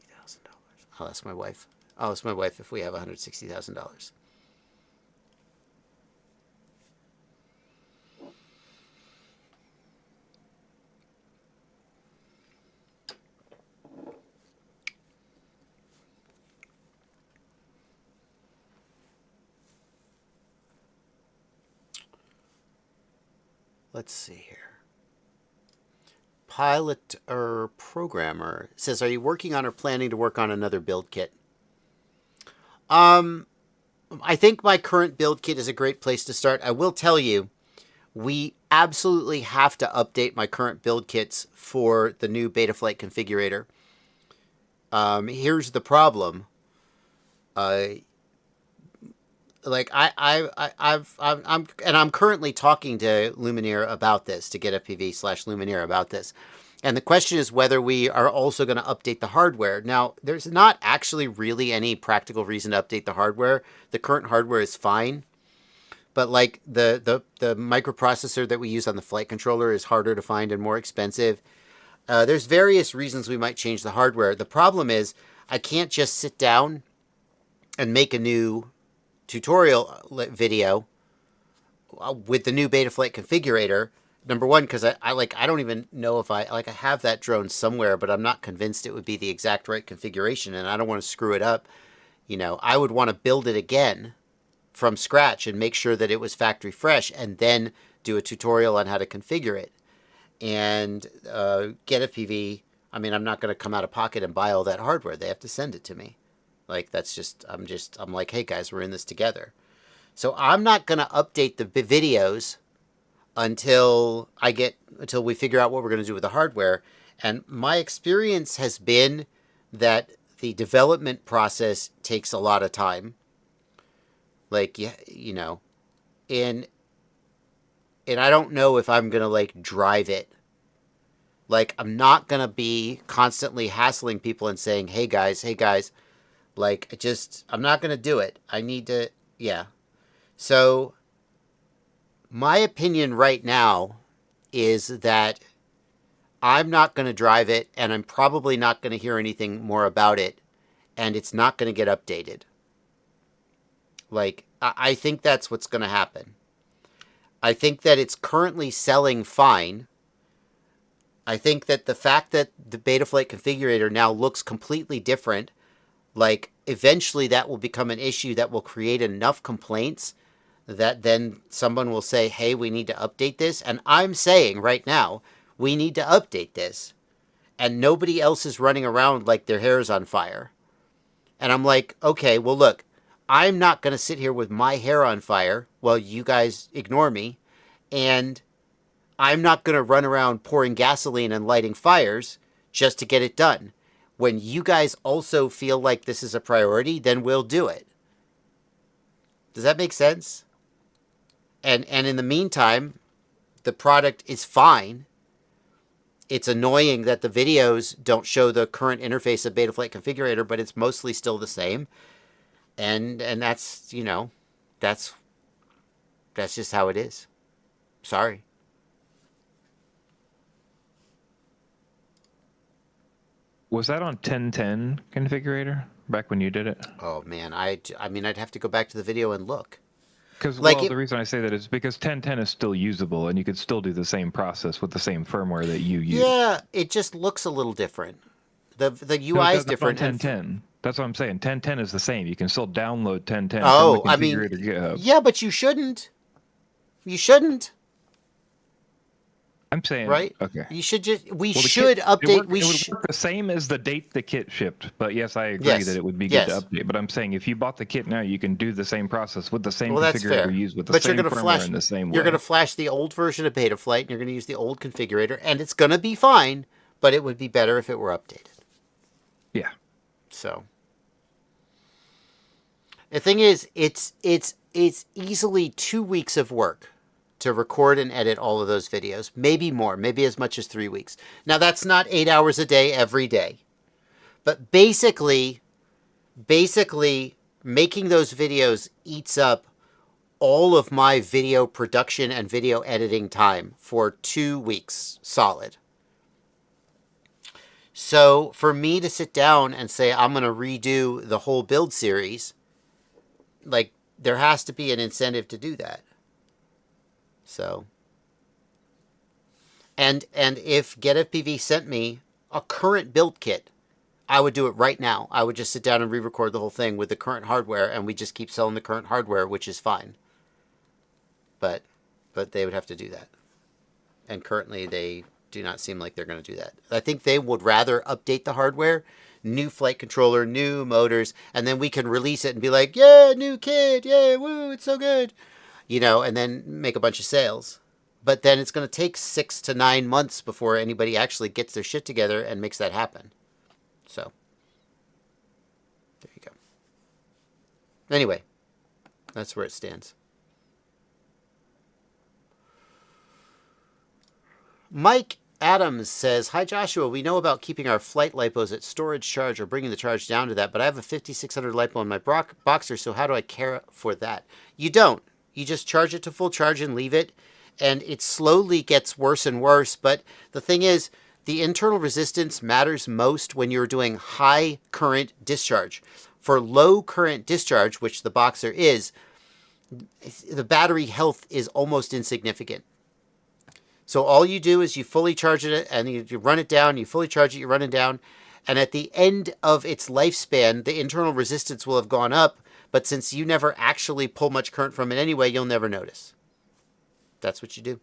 Oh, that's my wife. Oh, it's my wife if we have $160,000. Let's see here. Pilot or programmer says, are you working on or planning to work on another build kit? I think my current build kit is a great place to start. I will tell you, we absolutely have to update my current build kits for the new Betaflight configurator. Here's the problem. I'm currently talking to Lumineer about this, to get FPV/Lumineer about this. And the question is whether we are also going to update the hardware. Now, there's not actually really any practical reason to update the hardware. The current hardware is fine. But like the microprocessor that we use on the flight controller is harder to find and more expensive. There's various reasons we might change the hardware. The problem is I can't just sit down and make a new tutorial video with the new Betaflight configurator. Number one, because I don't even know if I have that drone somewhere, but I'm not convinced it would be the exact right configuration, and I don't want to screw it up. I would want to build it again from scratch and make sure that it was factory fresh, and then do a tutorial on how to configure it. And get a PV. I mean, I'm not going to come out of pocket and buy all that hardware. They have to send it to me. Like, that's just I'm like, hey guys, we're in this together. So I'm not going to update the videos until we figure out what we're going to do with the hardware. And my experience has been that the development process takes a lot of time. Like, and I don't know if I'm going to like drive it. Like, I'm not going to be constantly hassling people and saying, hey guys, like, I'm not going to do it. I need to, yeah. So my opinion right now is that I'm not going to drive it, and I'm probably not going to hear anything more about it, and it's not going to get updated. Like, I think that's what's going to happen. I think that it's currently selling fine. I think that the fact that the Betaflight configurator now looks completely different, like, eventually that will become an issue that will create enough complaints that then someone will say, hey, we need to update this. And I'm saying right now, we need to update this. And nobody else is running around like their hair is on fire. And I'm like, okay, well, look, I'm not going to sit here with my hair on fire while you guys ignore me. And I'm not going to run around pouring gasoline and lighting fires just to get it done. When you guys also feel like this is a priority, then we'll do it. Does that make sense? And in the meantime, the product is fine. It's annoying that the videos don't show the current interface of Betaflight configurator, but it's mostly still the same. And that's, that's just how it is. Sorry. Was that on 1010 configurator back when you did it? Oh man, I mean, I'd have to go back to the video and look. Because, Like, the reason I say that is because 1010 is still usable, and you could still do the same process with the same firmware that you use. Yeah, it just looks a little different. The UI is different. 1010. That's what I'm saying. 1010 is the same. You can still download 1010 Oh, from the configurator GitHub. Yeah, but you shouldn't. You shouldn't. I'm saying, right? Okay. You should should update. It would work the same as the date the kit shipped. But yes, I agree that it would be good to update. But I'm saying if you bought the kit now, you can do the same process with the same configurator used with the same firmware in the same way. You're going to flash the old version of Betaflight, and you're going to use the old configurator, and it's going to be fine. But it would be better if it were updated. Yeah. So the thing is, it's easily 2 weeks of work to record and edit all of those videos. Maybe more, maybe as much as 3 weeks. Now, that's not 8 hours a day every day. But basically, making those videos eats up all of my video production and video editing time for 2 weeks solid. So for me to sit down and say, I'm going to redo the whole build series, like, there has to be an incentive to do that. So, and if GetFPV sent me a current build kit, I would do it right now. I would just sit down and re-record the whole thing with the current hardware, and we just keep selling the current hardware, which is fine. But they would have to do that. And currently they do not seem like they're going to do that. I think they would rather update the hardware, new flight controller, new motors, and then we can release it and be like, yeah, new kit, yeah, woo, it's so good. And then make a bunch of sales. But then it's going to take 6 to 9 months before anybody actually gets their shit together and makes that happen. So, there you go. Anyway, that's where it stands. Mike Adams says, "Hi Joshua, we know about keeping our flight lipos at storage charge or bringing the charge down to that, but I have a 5600 lipo in my Boxer, so how do I care for that?" You don't. You just charge it to full charge and leave it, and it slowly gets worse and worse. But the thing is, the internal resistance matters most when you're doing high current discharge. For low current discharge, which the Boxer is, the battery health is almost insignificant. So all you do is you fully charge it and you run it down, you fully charge it, you run it down. And at the end of its lifespan, the internal resistance will have gone up. But since you never actually pull much current from it anyway, you'll never notice. That's what you do.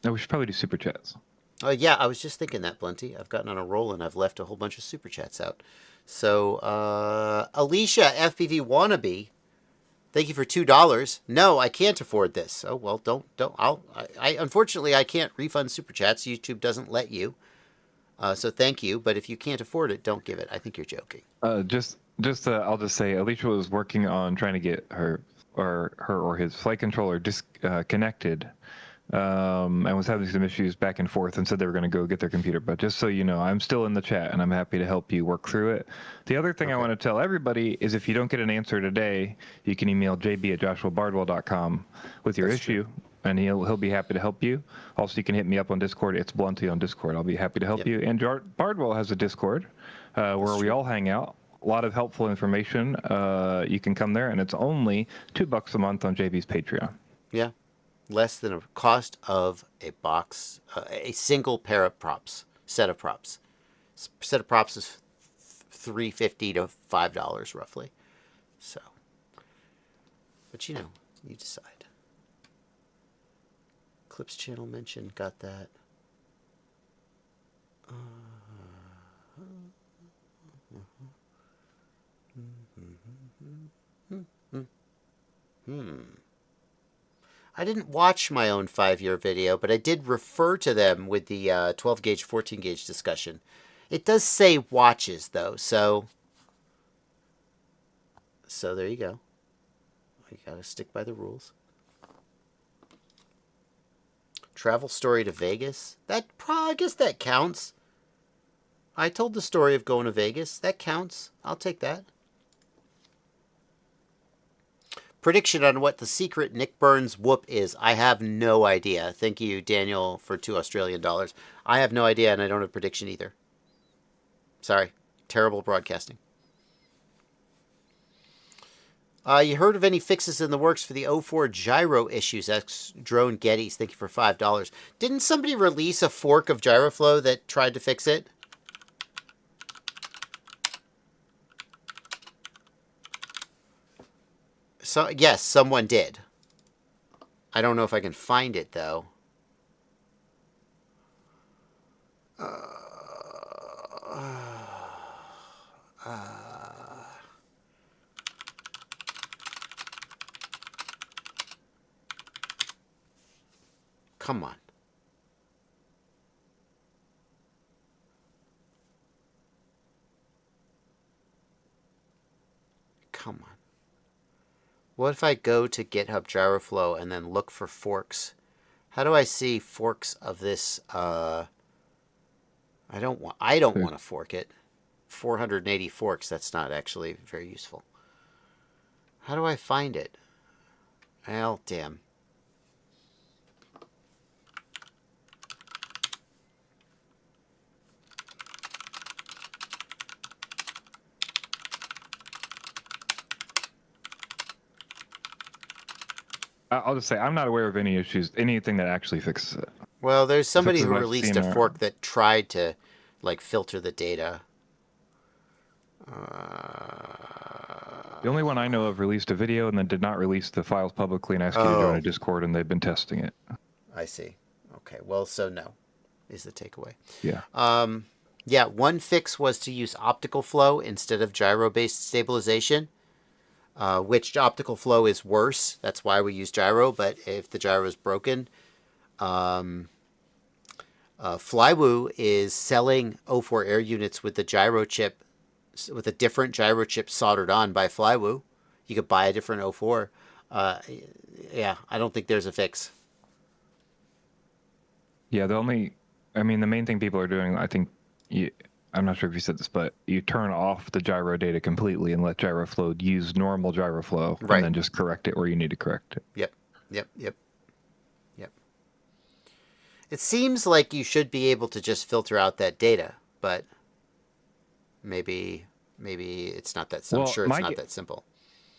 No, we should probably do super chats. Oh, yeah, I was just thinking that, Blunty. I've gotten on a roll and I've left a whole bunch of super chats out. So, Alicia, FPV Wannabe, thank you for $2. No, I can't afford this. Oh, well, don't. Unfortunately, I can't refund super chats. YouTube doesn't let you. So thank you. But if you can't afford it, don't give it. I think you're joking. I'll just say, Alicia was working on trying to get her or his flight controller disconnected, and was having some issues back and forth, and said they were going to go get their computer. But just so you know, I'm still in the chat, and I'm happy to help you work through it. The other thing I want to tell everybody is if you don't get an answer today, you can email jb@joshuabardwell.com with your issue, and he'll be happy to help you. Also, you can hit me up on Discord. It's Blunty on Discord. I'll be happy to help you. And Bardwell has a Discord where we all hang out. A lot of helpful information. You can come there, and it's only $2 a month on JB's Patreon. Yeah. Less than a cost of a box, a single pair of props, set of props. Set of props is $3.50 to $5 roughly. So, but you know, you decide. Clips channel mention, got that. I didn't watch my own 5-year video, but I did refer to them with the 12 gauge, 14 gauge discussion. It does say watches though, so there you go. You gotta stick by the rules. Travel story to Vegas. I guess that counts. I told the story of going to Vegas. That counts. I'll take that. Prediction on what the secret Nick Burns whoop is. I have no idea. Thank you, Daniel, for $2 Australian. I have no idea, and I don't have a prediction either. Sorry. Terrible broadcasting. You heard of any fixes in the works for the 04 gyro issues? That's Drone Gettys. Thank you for $5. Didn't somebody release a fork of Gyroflow that tried to fix it? So, yes, someone did. I don't know if I can find it, though. Come on. Come on. What if I go to GitHub Gyroflow and then look for forks? How do I see forks of this? I don't want to fork it. 480 forks. That's not actually very useful. How do I find it? Well, damn. I'll just say I'm not aware of any issues, anything that actually fixes it. Well, there's somebody who released a fork that tried to, like, filter the data. The only one I know of released a video and then did not release the files publicly and asked you to join a Discord, and they've been testing it. I see. Okay, well, so no is the takeaway. Yeah. Yeah, one fix was to use optical flow instead of gyro-based stabilization. Which optical flow is worse. That's why we use gyro, but if the gyro is broken, Flywoo is selling 04 air units with the gyro chip, with a different gyro chip soldered on by Flywoo. You could buy a different 04. Yeah, I don't think there's a fix. Yeah, I mean, the main thing people are doing, I think, I'm not sure if you said this, but you turn off the gyro data completely and let gyroflow use normal gyroflow, Right. and then just correct it where you need to correct it. Yep. Yep. Yep. Yep. It seems like you should be able to just filter out that data, but maybe it's not that. I'm Well, sure it's not that simple.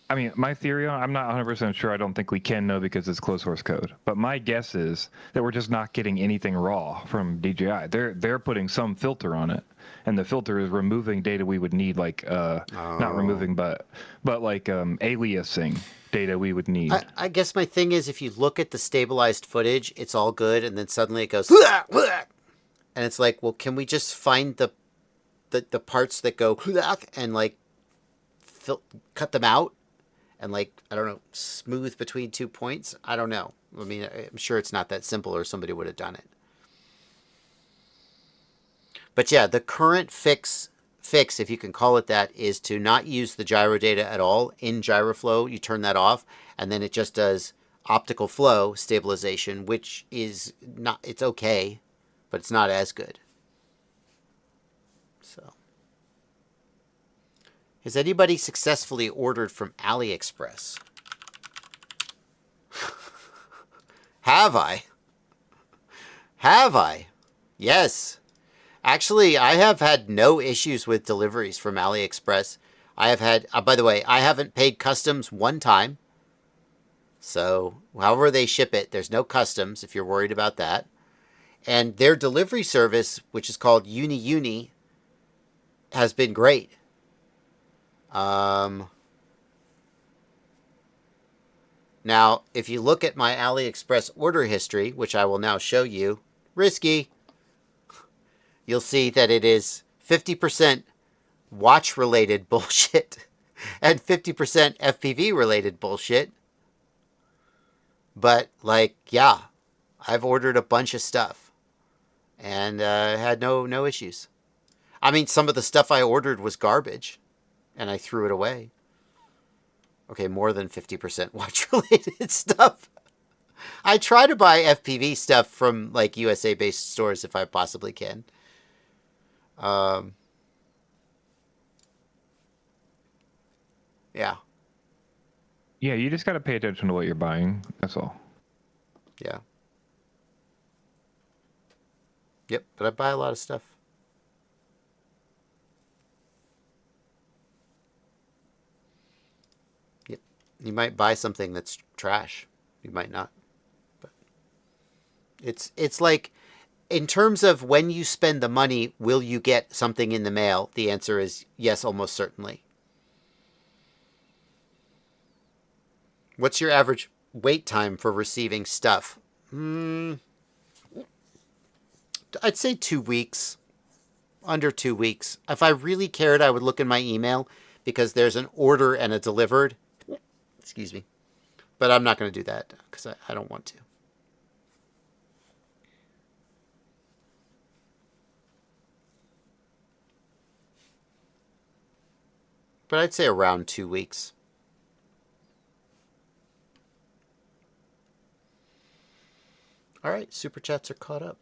I mean, my theory on I'm not 100% sure. I don't think we can know because it's closed source code. But my guess is that we're just not getting anything raw from DJI. They're putting some filter on it, and the filter is removing data we would need, like not removing, but like aliasing data we would need. I guess my thing is, if you look at the stabilized footage, it's all good, and then suddenly it goes, and it's like, well, can we just find the parts that go and like cut them out? And like, I don't know, smooth between 2 points? I don't know. I mean, I'm sure it's not that simple or somebody would have done it. But yeah, the current fix, if you can call it that, is to not use the gyro data at all in gyroflow. You turn that off, and then it just does optical flow stabilization, which is not, it's okay, but it's not as good. So. Has anybody successfully ordered from AliExpress? Have I? Have I? Yes. Actually, I have had no issues with deliveries from AliExpress. I have had, by the way, I haven't paid customs one time. So, however they ship it, there's no customs if you're worried about that. And their delivery service, which is called Uni, has been great. Now, if you look at my AliExpress order history, which I will now show you, risky, you'll see that it is 50% watch-related bullshit and 50% FPV-related bullshit. But, like, yeah, I've ordered a bunch of stuff and had no issues. I mean, some of the stuff I ordered was garbage. And I threw it away. Okay, more than 50% watch-related stuff. I try to buy FPV stuff from, like, USA-based stores if I possibly can. Yeah. Yeah, you just got to pay attention to what you're buying. That's all. Yeah. Yep, but I buy a lot of stuff. You might buy something that's trash. You might not. But it's like, in terms of when you spend the money, will you get something in the mail? The answer is yes, almost certainly. What's your average wait time for receiving stuff? I'd say 2 weeks. Under 2 weeks. If I really cared, I would look in my email because there's an order and a delivered. Excuse me. But I'm not going to do that because I don't want to. But I'd say around 2 weeks. All right, super chats are caught up.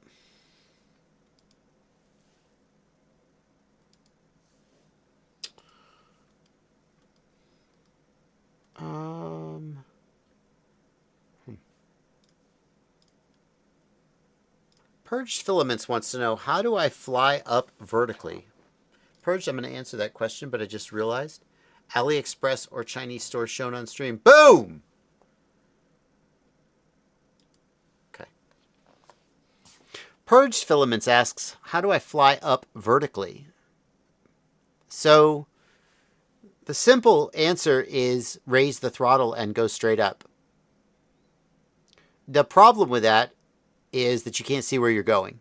Purged Filaments wants to know, how do I fly up vertically? Purged, I'm going to answer that question, but I just realized. AliExpress or Chinese stores shown on stream. Boom! Okay. Purged Filaments asks, how do I fly up vertically? So, the simple answer is raise the throttle and go straight up. The problem with that is that you can't see where you're going.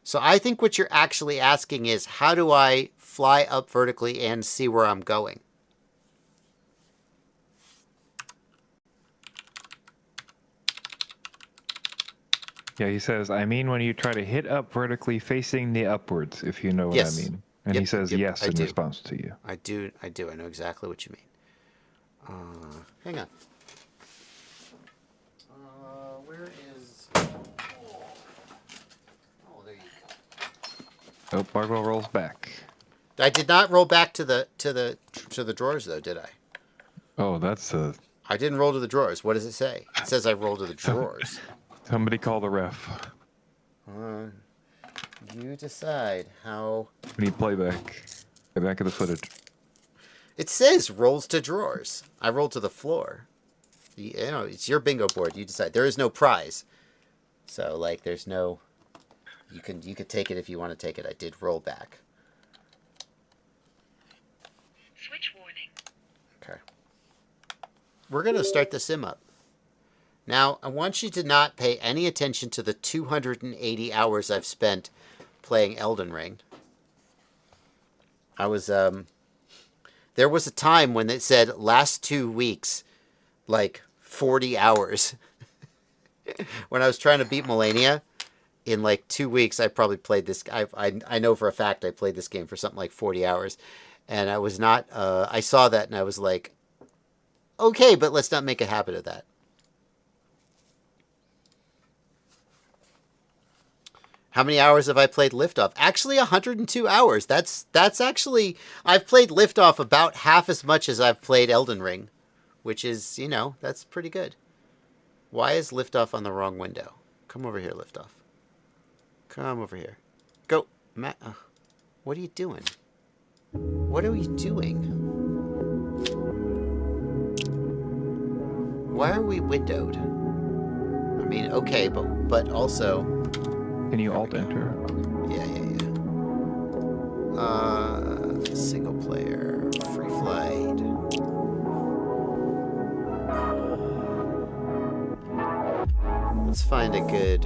So I think what you're actually asking is, how do I fly up vertically and see where I'm going? Yeah, he says, I mean when you try to hit up vertically facing the upwards, if you know what I mean. And he says yes in response to you. I do. I know exactly what you mean. Hang on. Where is... Oh, Bardwell rolls back. I did not roll back to the drawers though, did I? Oh, that's a... I didn't roll to the drawers. What does it say? It says I rolled to the drawers. Somebody call the ref. You decide how... We need playback. Playback of the footage. It says rolls to drawers. I rolled to the floor. You know, it's your bingo board. You decide. There is no prize. So, like, there's no... You could take it if you want to take it. I did roll back. Switch warning. Okay. We're going to start the sim up. Now, I want you to not pay any attention to the 280 hours I've spent playing Elden Ring. I was, there was a time when it said last 2 weeks, like 40 hours. When I was trying to beat Melania, in like 2 weeks, I probably played this. I know for a fact I played this game for something like 40 hours. And I was not, I saw that and I was like, okay, but let's not make a habit of that. How many hours have I played Liftoff? Actually, 102 hours. That's actually... I've played Liftoff about half as much as I've played Elden Ring. Which is, you know, that's pretty good. Why is Liftoff on the wrong window? Come over here, Liftoff. Come over here. Go. Matt. What are you doing? What are you doing? Why are we windowed? I mean, okay, but also... Can you alt-enter? Yeah. Single player, free flight. Let's find a good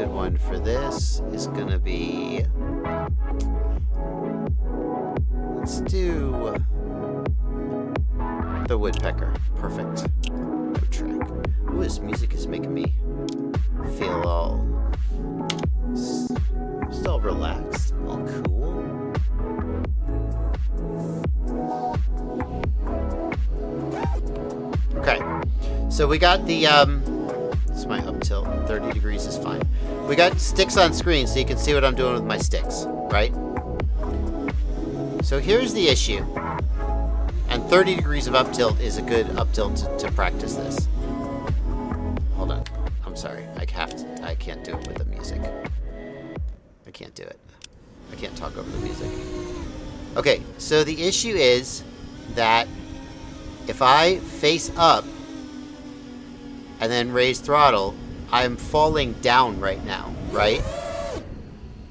one for this. Is gonna be. Let's do the woodpecker. Perfect. No track. Ooh, this music is making me feel all. Still relaxed, all cool. Okay, so we got the this is my up tilt. 30 degrees is fine. We got sticks on screen, so you can see what I'm doing with my sticks, right? So here's the issue, and 30 degrees of up tilt is a good up tilt to practice this. Hold on, I'm sorry. I can't do it with the music. I can't do it. I can't talk over the music. Okay, so the issue is that if I face up and then raise throttle, I'm falling down right now, right?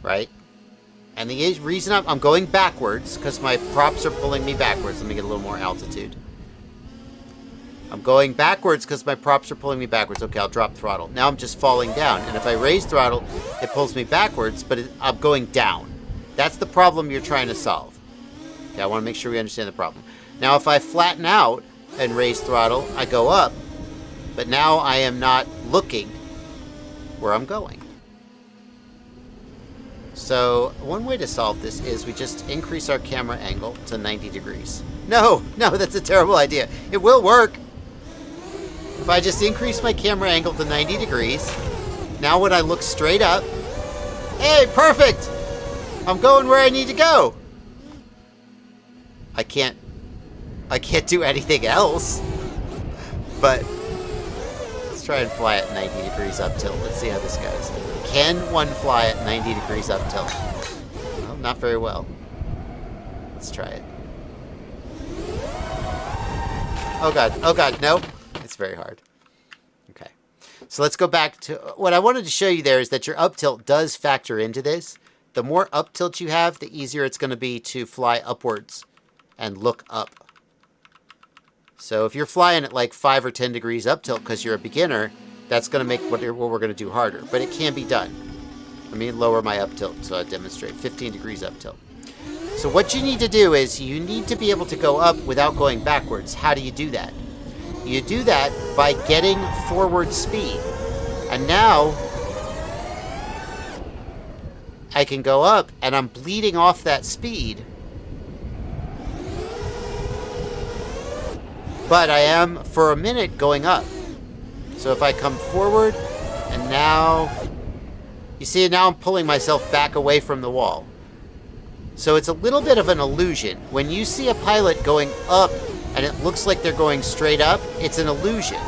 Right? And the reason I'm going backwards, because my props are pulling me backwards. Let me get a little more altitude. I'm going backwards because my props are pulling me backwards. Okay, I'll drop throttle. Now I'm just falling down. And if I raise throttle, it pulls me backwards, but I'm going down. That's the problem you're trying to solve. Okay, I want to make sure we understand the problem. Now, if I flatten out and raise throttle, I go up. But now I am not looking where I'm going. So, one way to solve this is we just increase our camera angle to 90 degrees. No, that's a terrible idea. It will work. If I just increase my camera angle to 90 degrees, now when I look straight up, hey, perfect! I'm going where I need to go. I can't do anything else. But let's try and fly at 90 degrees up tilt. Let's see how this goes. Can one fly at 90 degrees up tilt? Well, not very well. Let's try it. Oh god, nope. It's very hard. Okay. So let's go back to what I wanted to show you there is that your up tilt does factor into this. The more up tilt you have, the easier it's going to be to fly upwards and look up. So if you're flying at like 5 or 10 degrees up tilt because you're a beginner, that's going to make what we're going to do harder. But it can be done. Let me lower my up tilt so I demonstrate. 15 degrees up tilt. So what you need to do is you need to be able to go up without going backwards. How do you do that? You do that by getting forward speed. And now I can go up and I'm bleeding off that speed. But I am, for a minute, going up. So if I come forward, and now... You see, now I'm pulling myself back away from the wall. So it's a little bit of an illusion. When you see a pilot going up and it looks like they're going straight up, it's an illusion.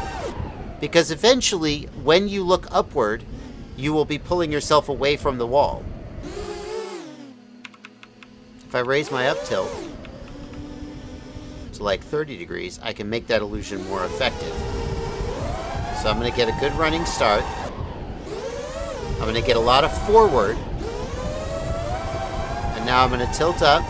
Because eventually, when you look upward, you will be pulling yourself away from the wall. If I raise my up tilt to like 30 degrees, I can make that illusion more effective. So I'm going to get a good running start. I'm going to get a lot of forward. And now I'm going to tilt up.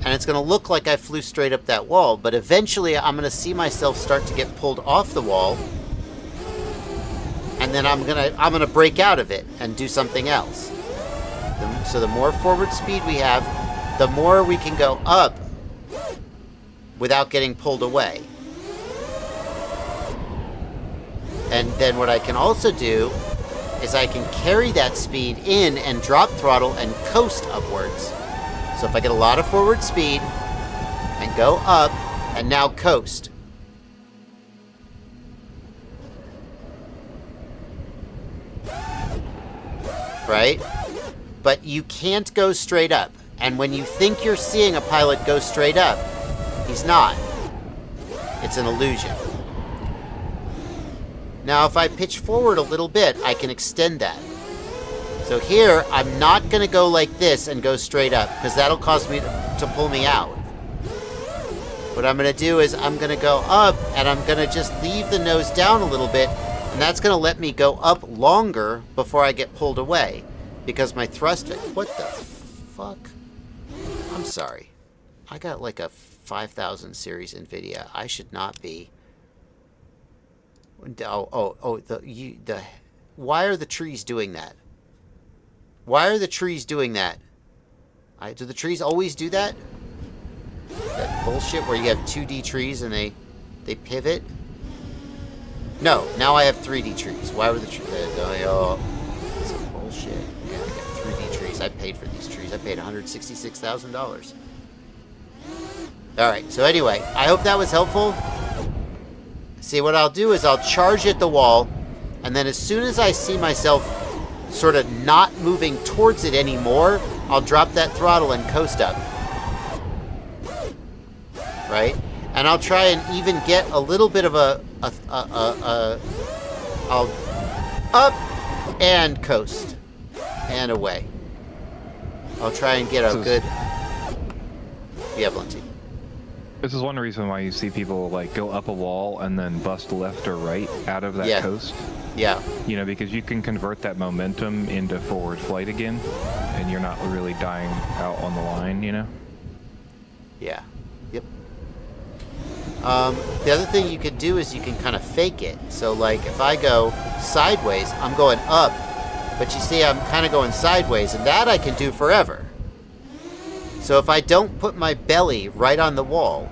And it's going to look like I flew straight up that wall. But eventually I'm going to see myself start to get pulled off the wall. And then I'm going to break out of it and do something else. So the more forward speed we have, the more we can go up without getting pulled away. And then what I can also do is I can carry that speed in and drop throttle and coast upwards. So if I get a lot of forward speed and go up and now coast. Right? But you can't go straight up. And when you think you're seeing a pilot go straight up, he's not. It's an illusion. Now, if I pitch forward a little bit, I can extend that. So here, I'm not going to go like this and go straight up, because that'll cause me to pull me out. What I'm going to do is I'm going to go up, and I'm going to just leave the nose down a little bit, and that's going to let me go up longer before I get pulled away, because my thrust... What the fuck? I'm sorry. I got like a 5000 series NVIDIA. I should not be... Why are the trees doing that? Why are the trees doing that? Do the trees always do that? That bullshit where you have 2D trees and they pivot? No, now I have 3D trees. Why were the trees... Some bullshit. Yeah, I got 3D trees. I paid for these trees. I paid $166,000. Alright, so anyway, I hope that was helpful. See, what I'll do is I'll charge at the wall, and then as soon as I see myself sort of not moving towards it anymore, I'll drop that throttle and coast up. Right? And I'll try and even get a little bit of I'll up and coast and away. I'll try and get a good... Yeah, Blunty. This is one reason why you see people like go up a wall and then bust left or right out of that coast. Yeah. You know, because you can convert that momentum into forward flight again, and you're not really dying out on the line, you know? Yeah. Yep. The other thing you could do is you can kind of fake it. So, like, if I go sideways, I'm going up, but you see I'm kind of going sideways, and that I can do forever. So if I don't put my belly right on the wall,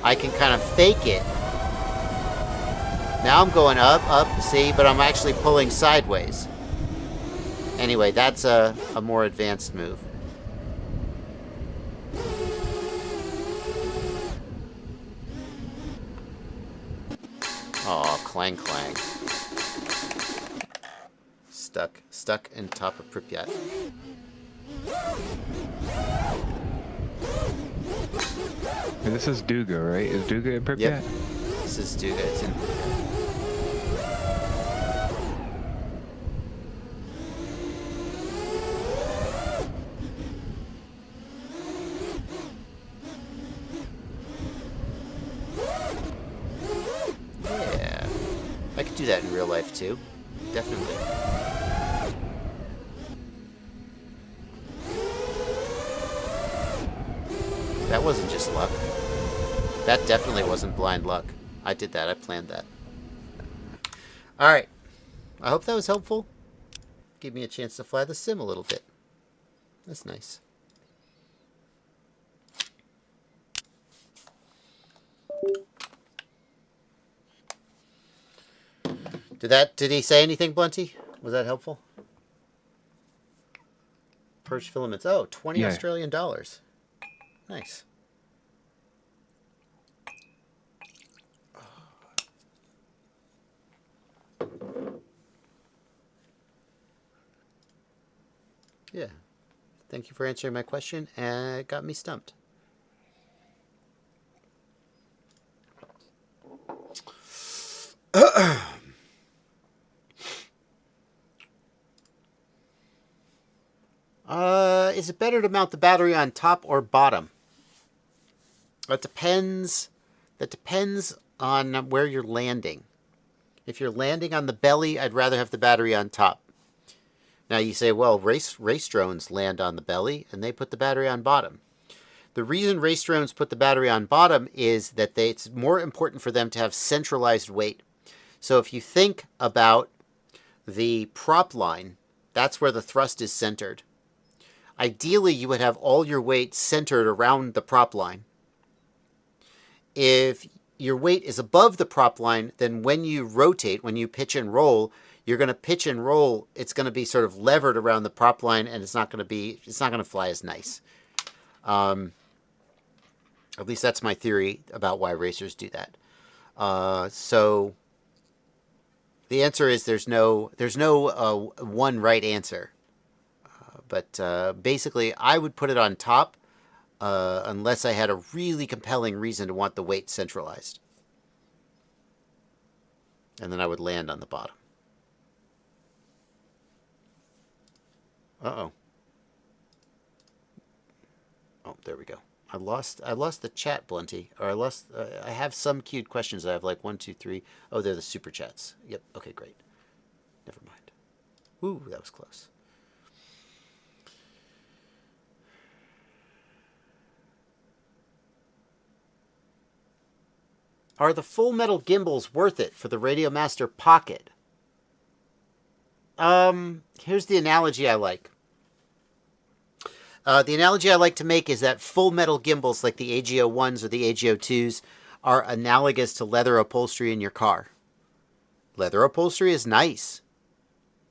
I can kind of fake it. Now I'm going up, see, but I'm actually pulling sideways. Anyway, that's a more advanced move. Aw, clang clang. Stuck in top of Pripyat. This is Duga, right? Is Duga in Pripyat? Yep. This is Duga. It's in Pripyat. Yeah. I could do that in real life, too. Definitely. That wasn't just luck. That definitely wasn't blind luck. I did that. I planned that. Alright. I hope that was helpful. Give me a chance to fly the sim a little bit. That's nice. Did he say anything, Blunty? Was that helpful? Perch filaments. Oh, 20 Australian dollars. Nice. Yeah. Thank you for answering my question, and it got me stumped. Is it better to mount the battery on top or bottom? That depends. That depends on where you're landing. If you're landing on the belly, I'd rather have the battery on top. Now you say, well, race drones land on the belly and they put the battery on bottom. The reason race drones put the battery on bottom is that it's more important for them to have centralized weight. So if you think about the prop line, that's where the thrust is centered. Ideally, you would have all your weight centered around the prop line. If your weight is above the prop line, then when you rotate, when you pitch and roll, you're going to pitch and roll. It's going to be sort of levered around the prop line, and it's not going to fly as nice. At least that's my theory about why racers do that. So the answer is there's no one right answer. But basically, I would put it on top unless I had a really compelling reason to want the weight centralized. And then I would land on the bottom. Uh-oh. Oh, there we go. I lost the chat, Blunty. Or I have some queued questions. I have like 1, 2, 3. Oh, they're the super chats. Yep. Okay, great. Never mind. Ooh, that was close. Are the full metal gimbals worth it for the Radiomaster Pocket? Here's the analogy I like. The analogy I like to make is that full metal gimbals like the AGO1s or the AGO2s are analogous to leather upholstery in your car. Leather upholstery is nice.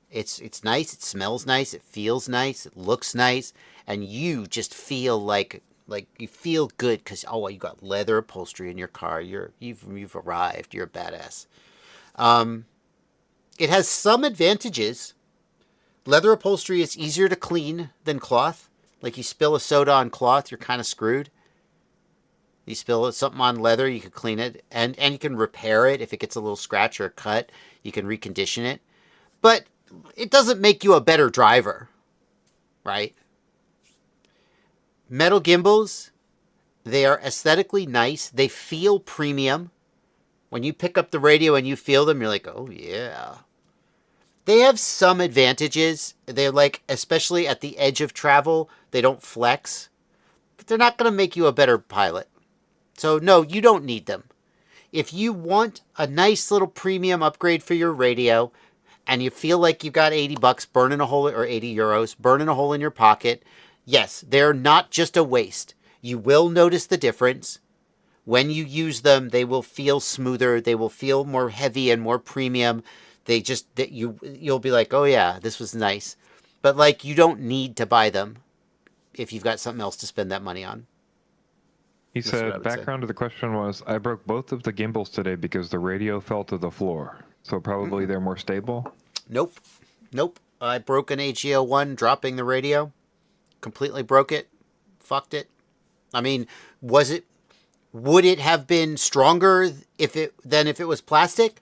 It's nice, it smells nice, it feels nice, it looks nice, and you just feel like you feel good because you got leather upholstery in your car. You've arrived. You're a badass. It has some advantages. Leather upholstery is easier to clean than cloth. Like you spill a soda on cloth, you're kind of screwed. You spill something on leather, you can clean it, and you can repair it if it gets a little scratch or a cut. You can recondition it, but it doesn't make you a better driver, right? Metal gimbals, they are aesthetically nice. They feel premium. When you pick up the radio and you feel them, you're like, oh yeah. They have some advantages. They're like, especially at the edge of travel, they don't flex. But they're not going to make you a better pilot. So no, you don't need them. If you want a nice little premium upgrade for your radio, and you feel like you've got $80 burning a hole, or 80 euros burning a hole in your pocket, yes, they're not just a waste. You will notice the difference. When you use them, they will feel smoother. They will feel more heavy and more premium. You'll be like, oh yeah, this was nice. But like, you don't need to buy them if you've got something else to spend that money on. He said, background to the question was, I broke both of the gimbals today because the radio fell to the floor. So probably they're more stable? Nope. I broke an AGO1 dropping the radio. Completely broke it. Fucked it. I mean, would it have been stronger than if it was plastic?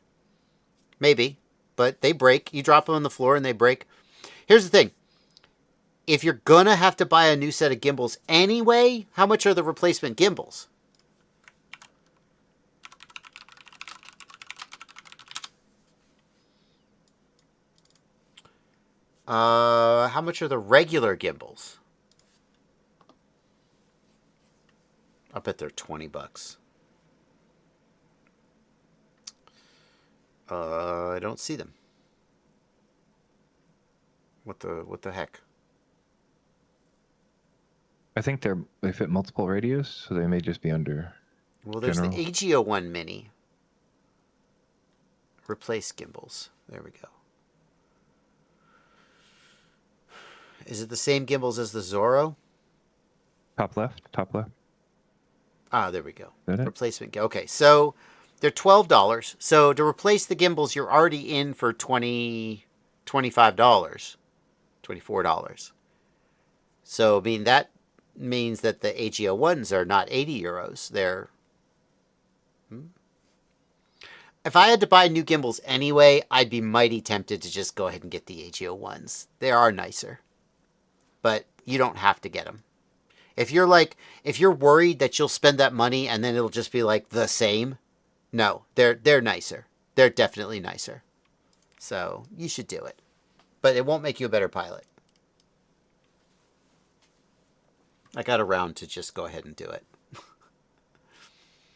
Maybe. But they break. You drop them on the floor and they break. Here's the thing. If you're gonna have to buy a new set of gimbals anyway, how much are the replacement gimbals? How much are the regular gimbals? I bet they're $20. I don't see them. What the heck? I think they fit multiple radios, so they may just be under. Well, there's general. the AGO1 Mini. Replace gimbals. There we go. Is it the same gimbals as the Zorro? Top left. Ah, there we go. Is that it? Replacement. Okay, so they're $12. So to replace the gimbals, you're already in for $25, $24. So, I mean, that means that the AGO1s are not 80 euros. They're... If I had to buy new gimbals anyway, I'd be mighty tempted to just go ahead and get the AGO1s. They are nicer. But you don't have to get them. If you're worried that you'll spend that money and then it'll just be like the same, no, they're nicer. They're definitely nicer. So you should do it. But it won't make you a better pilot. I got around to just go ahead and do it.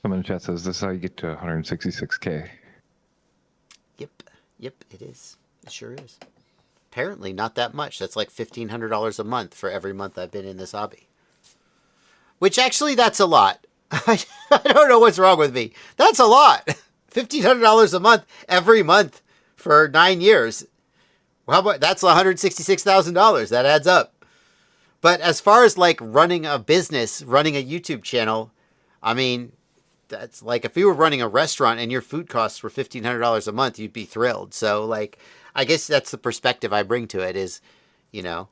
Someone in chat says this is how you get to 166K. Yep, it is. It sure is. Apparently not that much. That's like $1,500 a month for every month I've been in this hobby. Which actually, that's a lot. I don't know what's wrong with me. That's a lot. $1,500 a month every month for 9 years. How about that's $166,000? That adds up. But as far as like running a business, running a YouTube channel, I mean, that's like if you were running a restaurant and your food costs were $1,500 a month, you'd be thrilled. So like, I guess that's the perspective I bring to it is, you know.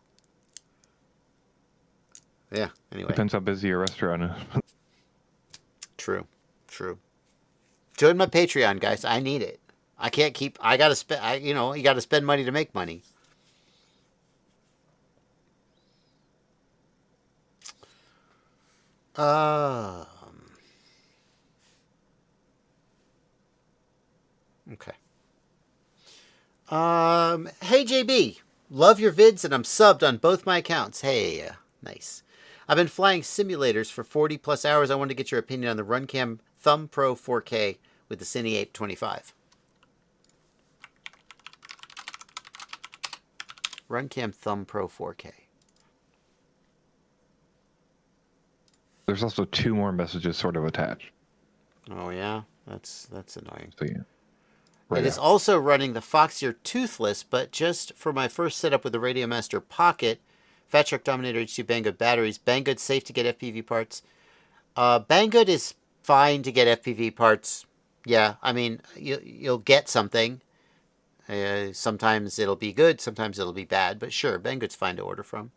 Yeah, anyway. Depends how busy your restaurant is. True. Join my Patreon, guys. I need it. I can't keep, I gotta spend, you gotta spend money to make money. Okay. Hey JB, love your vids and I'm subbed on both my accounts. Hey, nice. I've been flying simulators for 40 plus hours. I wanted to get your opinion on the Runcam Thumb Pro 4K with the Cine 825. Runcam Thumb Pro 4K. There's also 2 more messages sort of attached. Oh yeah, that's annoying. So yeah. It is also running the Foxeer Toothless, but just for my first setup with the Radiomaster Pocket, Fat Shark Dominator H2 Banggood batteries. Banggood safe to get FPV parts. Banggood is fine to get FPV parts. Yeah, I mean, you'll get something. Sometimes it'll be good, sometimes it'll be bad, but sure, Banggood's fine to order from.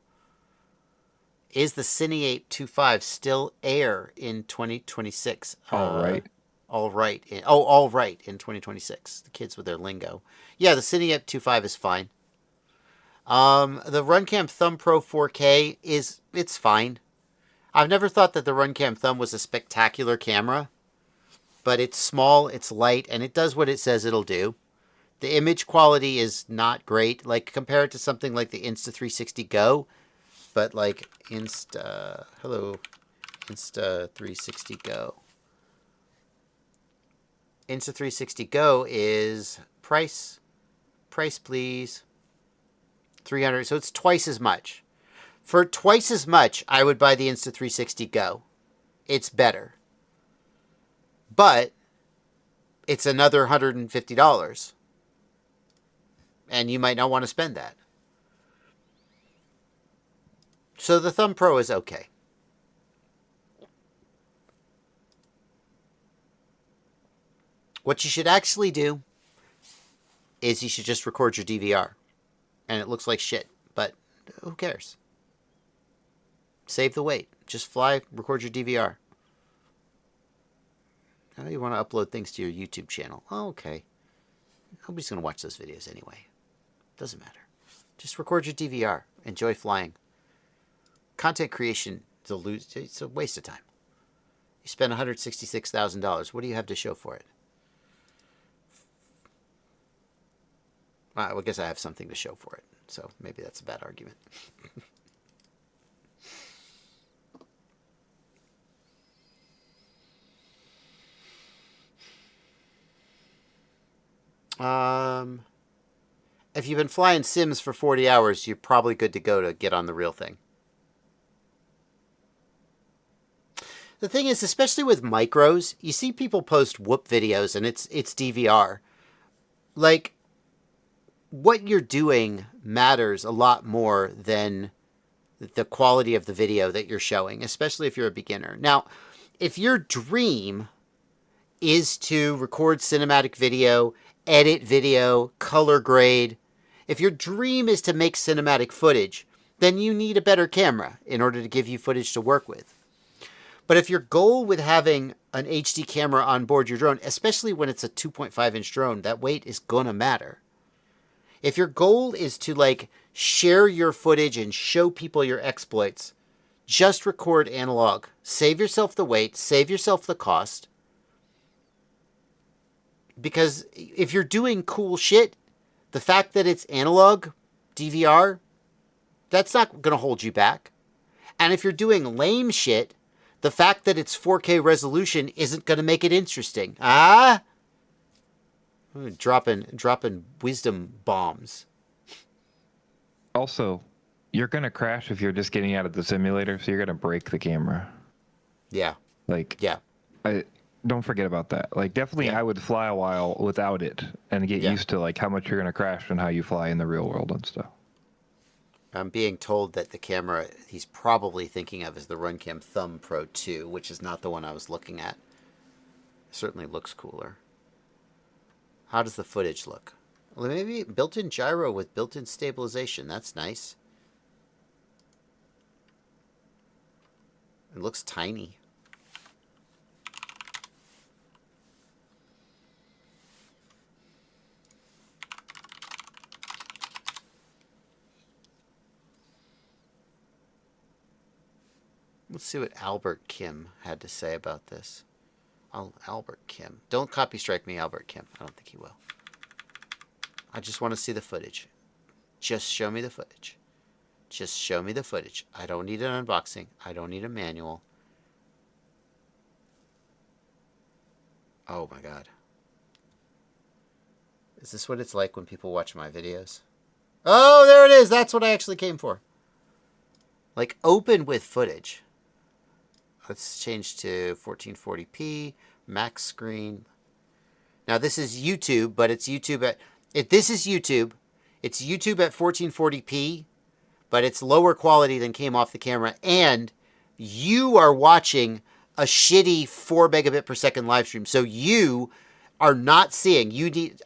Is the Cine 825 still air in 2026? All right. All right in 2026. The kids with their lingo. Yeah, the Cine 825 is fine. The Runcam Thumb Pro 4K it's fine. I've never thought that the Runcam Thumb was a spectacular camera, but it's small, it's light, and it does what it says it'll do. The image quality is not great. Like, compare it to something like the Insta360 Go, but like Insta360 Go. Insta360 Go is price please, 300. So it's twice as much. For twice as much, I would buy the Insta360 Go. It's better. But it's another $150. And you might not want to spend that. So the Thumb Pro is okay. What you should actually do is you should just record your DVR. And it looks like shit, but who cares? Save the wait. Just fly, record your DVR. Oh, you want to upload things to your YouTube channel. Oh, okay. Nobody's going to watch those videos anyway. Doesn't matter. Just record your DVR. Enjoy flying. Content creation is it's a waste of time. You spend $166,000. What do you have to show for it? Well, I guess I have something to show for it. So maybe that's a bad argument. If you've been flying sims for 40 hours, you're probably good to go to get on the real thing. The thing is, especially with micros, you see people post whoop videos and it's DVR. Like, what you're doing matters a lot more than the quality of the video that you're showing, especially if you're a beginner. Now, if your dream is to record cinematic video, edit video, color grade, if your dream is to make cinematic footage, then you need a better camera in order to give you footage to work with. But if your goal with having an HD camera on board your drone, especially when it's a 2.5-inch drone, that weight is going to matter. If your goal is to like share your footage and show people your exploits, just record analog. Save yourself the weight, save yourself the cost. Because if you're doing cool shit, the fact that it's analog, DVR, that's not going to hold you back. And if you're doing lame shit, the fact that it's 4K resolution isn't going to make it interesting. Ah? Dropping wisdom bombs. Also, you're going to crash if you're just getting out of the simulator, so you're going to break the camera. Yeah. Like, yeah. Don't forget about that. Like, definitely I would fly a while without it and get used to, like, how much you're going to crash and how you fly in the real world and stuff. I'm being told that the camera he's probably thinking of is the Runcam Thumb Pro 2, which is not the one I was looking at. It certainly looks cooler. How does the footage look? Well, maybe built-in gyro with built-in stabilization. That's nice. It looks tiny. Let's see what Albert Kim had to say about this. Oh, Albert Kim. Don't copy strike me, Albert Kim. I don't think he will. I just want to see the footage. Just show me the footage. Just show me the footage. I don't need an unboxing. I don't need a manual. Oh my god. Is this what it's like when people watch my videos? Oh, there it is. That's what I actually came for. Like, open with footage. Let's change to 1440p, max screen. Now, this is YouTube, but it's YouTube at... this is YouTube. It's YouTube at 1440p, but it's lower quality than came off the camera. And you are watching a shitty 4 megabit per second live stream. So you are not seeing.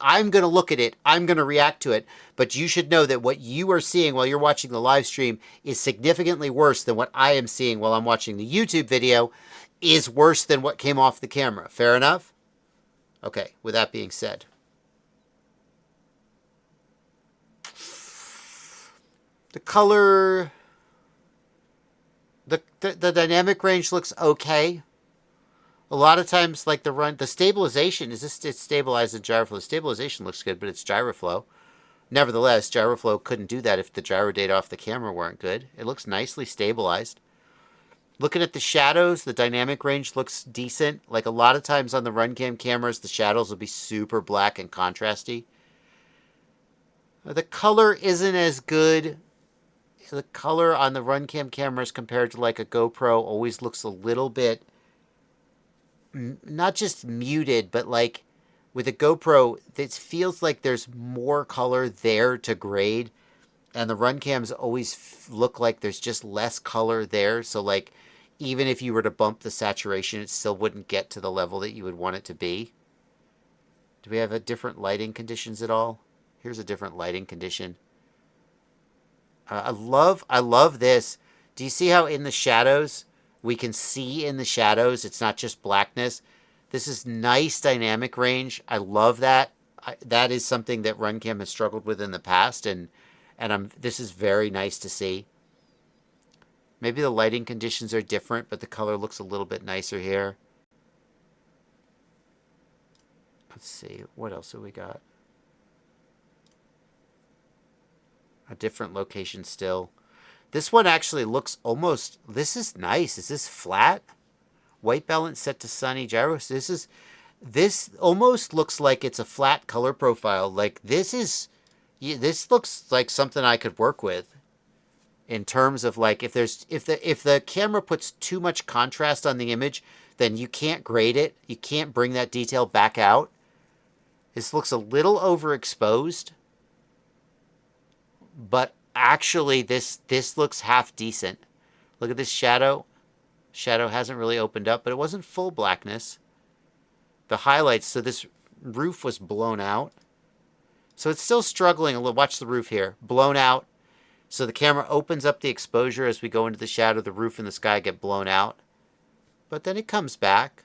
I'm going to look at it. I'm going to react to it. But you should know that what you are seeing while you're watching the live stream is significantly worse than what I am seeing while I'm watching the YouTube video, is worse than what came off the camera. Fair enough? Okay, with that being said. The color... The dynamic range looks okay. A lot of times, like the stabilization, it's stabilized in gyroflow. The stabilization looks good, but it's gyroflow. Nevertheless, gyroflow couldn't do that if the gyro data off the camera weren't good. It looks nicely stabilized. Looking at the shadows, the dynamic range looks decent. Like a lot of times on the Runcam cameras, the shadows will be super black and contrasty. The color isn't as good. The color on the Runcam cameras compared to like a GoPro always looks a little bit, not just muted, but like with a GoPro, it feels like there's more color there to grade. And the Runcams always look like there's just less color there. So like, even if you were to bump the saturation, it still wouldn't get to the level that you would want it to be. Do we have a different lighting conditions at all? Here's a different lighting condition. I love this. Do you see how in the shadows, we can see in the shadows, it's not just blackness. This is nice dynamic range. I love that. That is something that Runcam has struggled with in the past, and this is very nice to see. Maybe the lighting conditions are different, but the color looks a little bit nicer here. Let's see, what else have we got? A different location still. This one actually looks almost... This is nice. Is this flat? White balance set to sunny gyro. This almost looks like it's a flat color profile. Like this looks like something I could work with. In terms of like if the camera puts too much contrast on the image, then you can't grade it. You can't bring that detail back out. This looks a little overexposed. But actually, this looks half decent. Look at this shadow. Shadow hasn't really opened up, but it wasn't full blackness. The highlights, so this roof was blown out. So it's still struggling a little. Watch the roof here. Blown out. So the camera opens up the exposure as we go into the shadow. The roof and the sky get blown out. But then it comes back.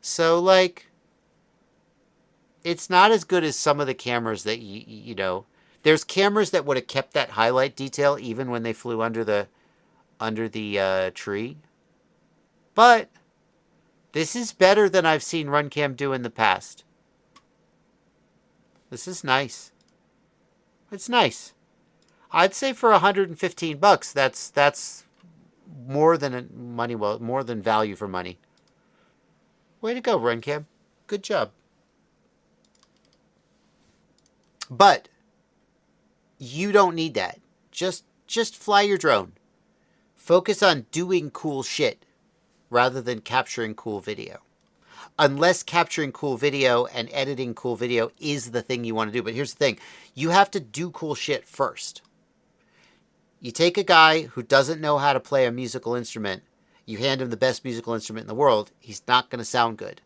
So, like, it's not as good as some of the cameras that, you know, there's cameras that would have kept that highlight detail even when they flew under the tree. But this is better than I've seen RunCam do in the past. This is nice. It's nice. I'd say for $115, that's more than money, well, more than value for money. Way to go, RunCam. Good job. But you don't need that. Just fly your drone. Focus on doing cool shit rather than capturing cool video. Unless capturing cool video and editing cool video is the thing you want to do. But here's the thing. You have to do cool shit first. You take a guy who doesn't know how to play a musical instrument, you hand him the best musical instrument in the world, he's not going to sound good.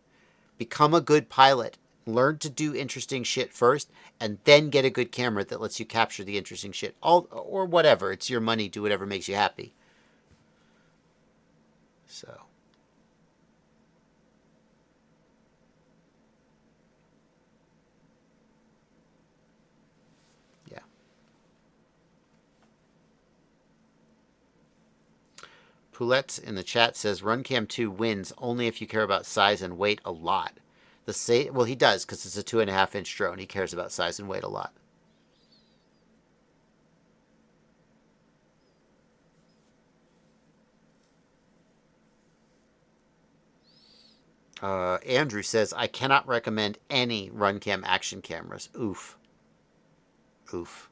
Become a good pilot. Learn to do interesting shit first, and then get a good camera that lets you capture the interesting shit. Or whatever. It's your money. Do whatever makes you happy. So... Poulette's in the chat says RunCam 2 wins only if you care about size and weight a lot. Well, he does because it's a 2.5-inch drone. He cares about size and weight a lot. Andrew says, I cannot recommend any RunCam action cameras. Oof. Oof.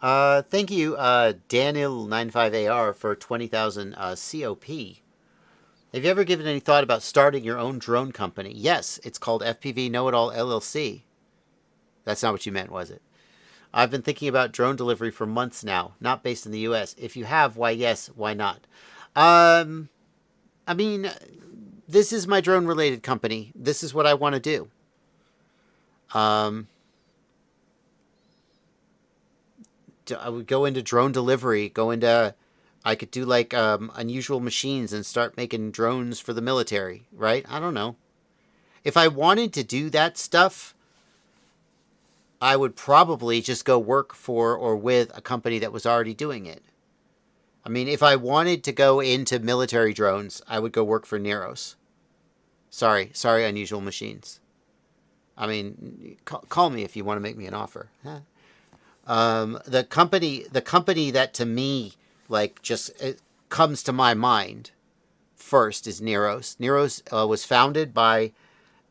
Thank you, Daniel95AR for 20,000 COP. Have you ever given any thought about starting your own drone company? Yes, it's called FPV Know-It-All LLC. That's not what you meant, was it? I've been thinking about drone delivery for months now, not based in the U.S. If you have, why yes, why not? I mean, this is my drone-related company. This is what I want to do. I would go into drone delivery, I could do like Unusual Machines and start making drones for the military, right? I don't know. If I wanted to do that stuff, I would probably just go work for or with a company that was already doing it. I mean, if I wanted to go into military drones, I would go work for Neros. Sorry, Unusual Machines. I mean, call me if you want to make me an offer. Huh? The company that to me, like, just comes to my mind first is Neros. Neros was founded by,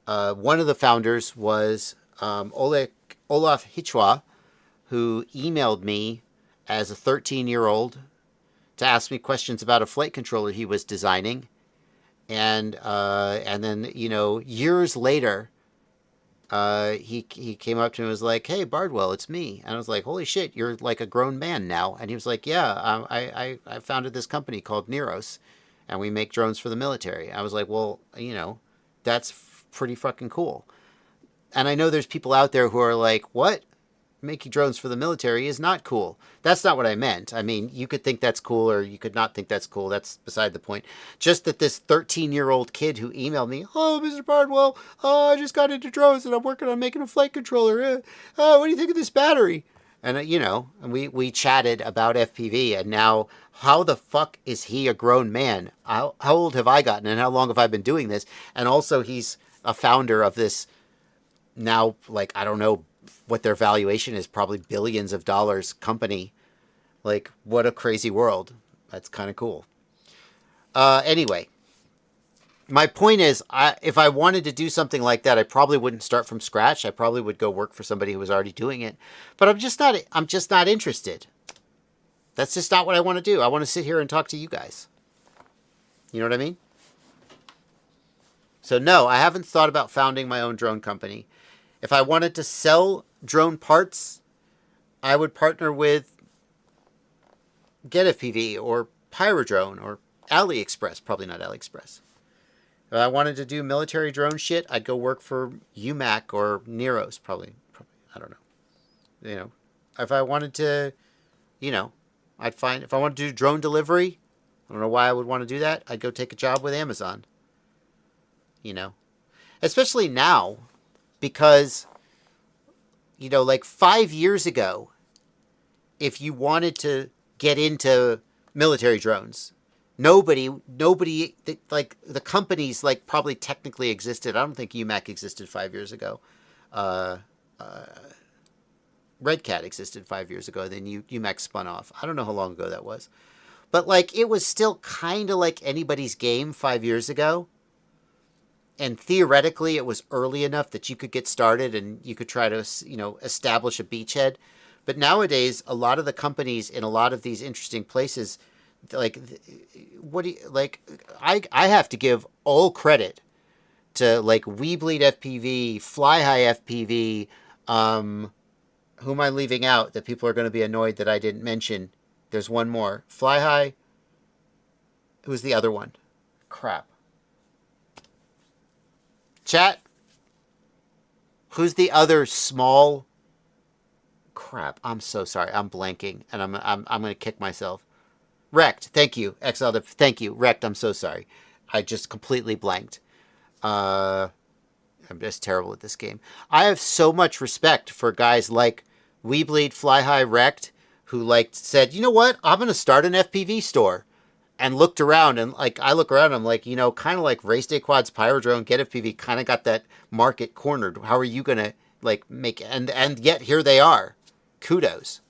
one of the founders was Olaf Hichwa, who emailed me as a 13-year-old to ask me questions about a flight controller he was designing. And then, you know, years later, he came up to me and was like, hey, Bardwell, it's me. And I was like, holy shit, you're like a grown man now. And he was like, yeah, I founded this company called Neros, and we make drones for the military. I was like, well, you know, that's pretty fucking cool. And I know there's people out there who are like, what? Making drones for the military is not cool. That's not what I meant. I mean, you could think that's cool or you could not think that's cool. That's beside the point. Just that this 13-year-old kid who emailed me, oh, Mr. Bardwell, I just got into drones and I'm working on making a flight controller. What do you think of this battery? And, you know, and we chatted about FPV, and now how the fuck is he a grown man? How old have I gotten and how long have I been doing this? And also he's a founder of this now, like, I don't know what their valuation is, probably billions of dollars company. Like, what a crazy world. That's kind of cool. Anyway, my point is, if I wanted to do something like that, I probably wouldn't start from scratch. I probably would go work for somebody who was already doing it. But I'm just not interested. That's just not what I want to do. I want to sit here and talk to you guys. You know what I mean? So no, I haven't thought about founding my own drone company. If I wanted to sell drone parts, I would partner with GetFPV or Pyrodrone or AliExpress. Probably not AliExpress. If I wanted to do military drone shit, I'd go work for UMAC or Nero's, probably. I don't know. You know, if I wanted to, you know, I'd find if I wanted to do drone delivery. I don't know why I would want to do that. I'd go take a job with Amazon. You know, especially now, because like 5 years ago, if you wanted to get into military drones, nobody, like the companies like probably technically existed. I don't think UMAC existed 5 years ago. Uh, Red Cat existed 5 years ago. Then UMAC spun off. I don't know how long ago that was. But like it was still kind of like anybody's game 5 years ago. And theoretically, it was early enough that you could get started and you could try to, establish a beachhead. But nowadays, a lot of the companies in a lot of these interesting places, like, I have to give all credit to like Weebleed FPV, Fly High FPV. Who am I leaving out that people are going to be annoyed that I didn't mention? There's one more. Fly High. Who's the other one? Crap. Chat. Who's the other small? Crap. I'm so sorry. I'm blanking, and I'm going to kick myself. Wrecked. Thank you. XL. Thank you. Wrecked. I'm so sorry. I just completely blanked. I'm just terrible at this game. I have so much respect for guys like Weebleed, Fly High, Wrecked, who like said, you know what? I'm going to start an FPV store. And looked around, and like I look around, I'm like, kind of like Race Day Quads, Pyrodrone, Get FPV, kind of got that market cornered. How are you gonna like make and yet here they are. Kudos.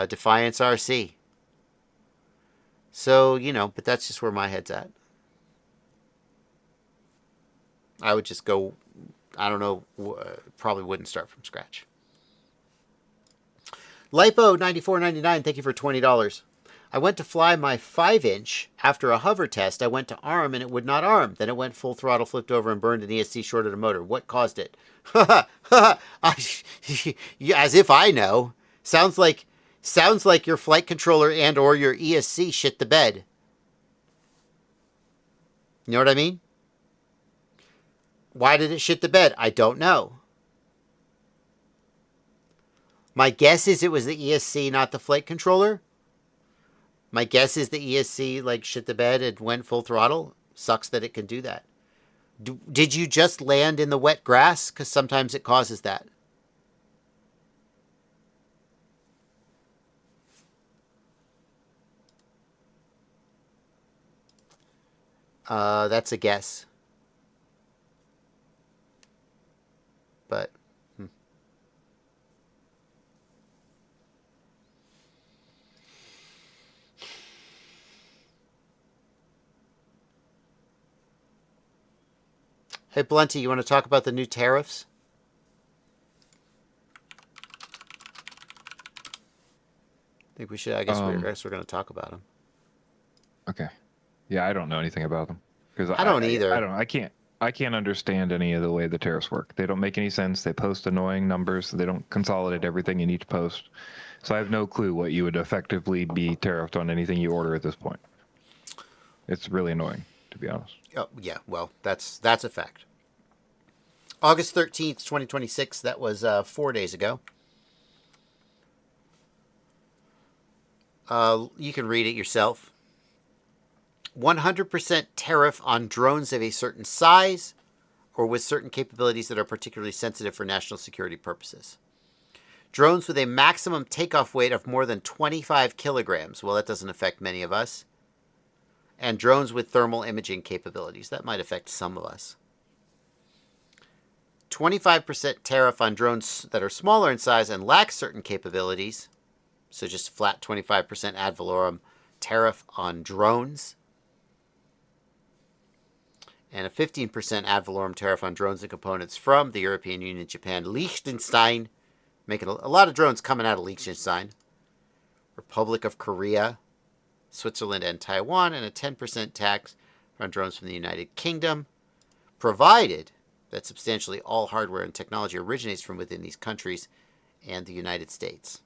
Defiance RC. So but that's just where my head's at. I would just go. I don't know. Probably wouldn't start from scratch. Lipo94.99. Thank you for $20. I went to fly my 5-inch. After a hover test, I went to arm and it would not arm. Then it went full throttle, flipped over, and burned an ESC shorted a motor. What caused it? As if I know. Sounds like your flight controller and or your ESC shit the bed. You know what I mean? Why did it shit the bed? I don't know. My guess is it was the ESC, not the flight controller. My guess is the ESC like shit the bed and went full throttle. Sucks that it can do that. Did you just land in the wet grass? Because sometimes it causes that. That's a guess. But... Hey, Blunty, you want to talk about the new tariffs? I think we should. I guess we're going to talk about them. Okay. Yeah, I don't know anything about them because I don't either. I can't understand any of the way the tariffs work. They don't make any sense. They post annoying numbers. They don't consolidate everything in each post. So I have no clue what you would effectively be tariffed on anything you order at this point. It's really annoying, to be honest. Oh, yeah, well, that's a fact. August 13th, 2026, that was 4 days ago. You can read it yourself. 100% tariff on drones of a certain size or with certain capabilities that are particularly sensitive for national security purposes. Drones with a maximum takeoff weight of more than 25 kilograms. Well, that doesn't affect many of us. And drones with thermal imaging capabilities. That might affect some of us. 25% tariff on drones that are smaller in size and lack certain capabilities. So just flat 25% ad valorem tariff on drones. And a 15% ad valorem tariff on drones and components from the European Union, Japan, Liechtenstein. Making a lot of drones coming out of Liechtenstein. Republic of Korea, Switzerland, and Taiwan, and a 10% tax on drones from the United Kingdom, provided that substantially all hardware and technology originates from within these countries and the United States.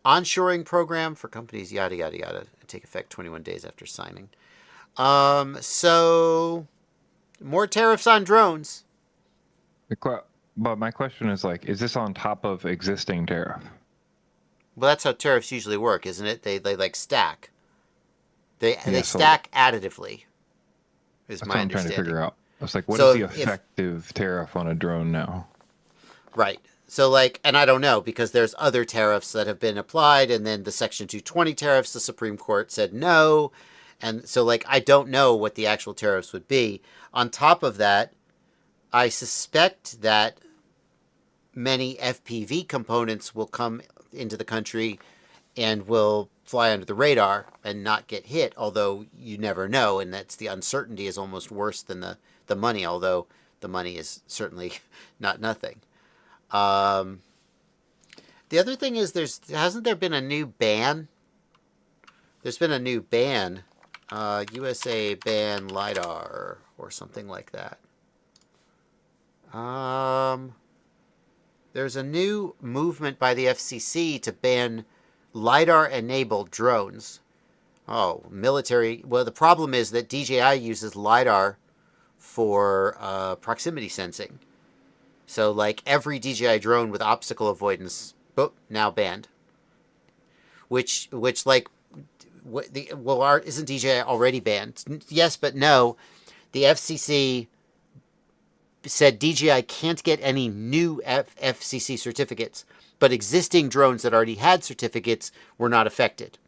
Onshoring program for companies, yada, yada, yada. It take effect 21 days after signing. So more tariffs on drones. But my question is like, is this on top of existing tariff? Well, that's how tariffs usually work, isn't it? They like stack. They Yeah, so stack additively. Is that's my what I'm trying to understanding. figure out. I was like, what So is the if effective tariff on a drone now? right. So like, and I don't know because there's other tariffs that have been applied, and then the Section 220 tariffs, the Supreme Court said no, and so like I don't know what the actual tariffs would be. On top of that, I suspect that many FPV components will come into the country and will fly under the radar and not get hit, although you never know, and that's the uncertainty is almost worse than the money, although the money is certainly not nothing. The other thing is hasn't there been a new ban? There's been a new ban, USA ban LiDAR or something like that. There's a new movement by the FCC to ban LiDAR-enabled drones. Oh, military. Well, the problem is that DJI uses LiDAR for proximity sensing. So, like, every DJI drone with obstacle avoidance, now banned. Which like, isn't DJI already banned? Yes, but no. The FCC said DJI can't get any new FCC certificates, but existing drones that already had certificates were not affected.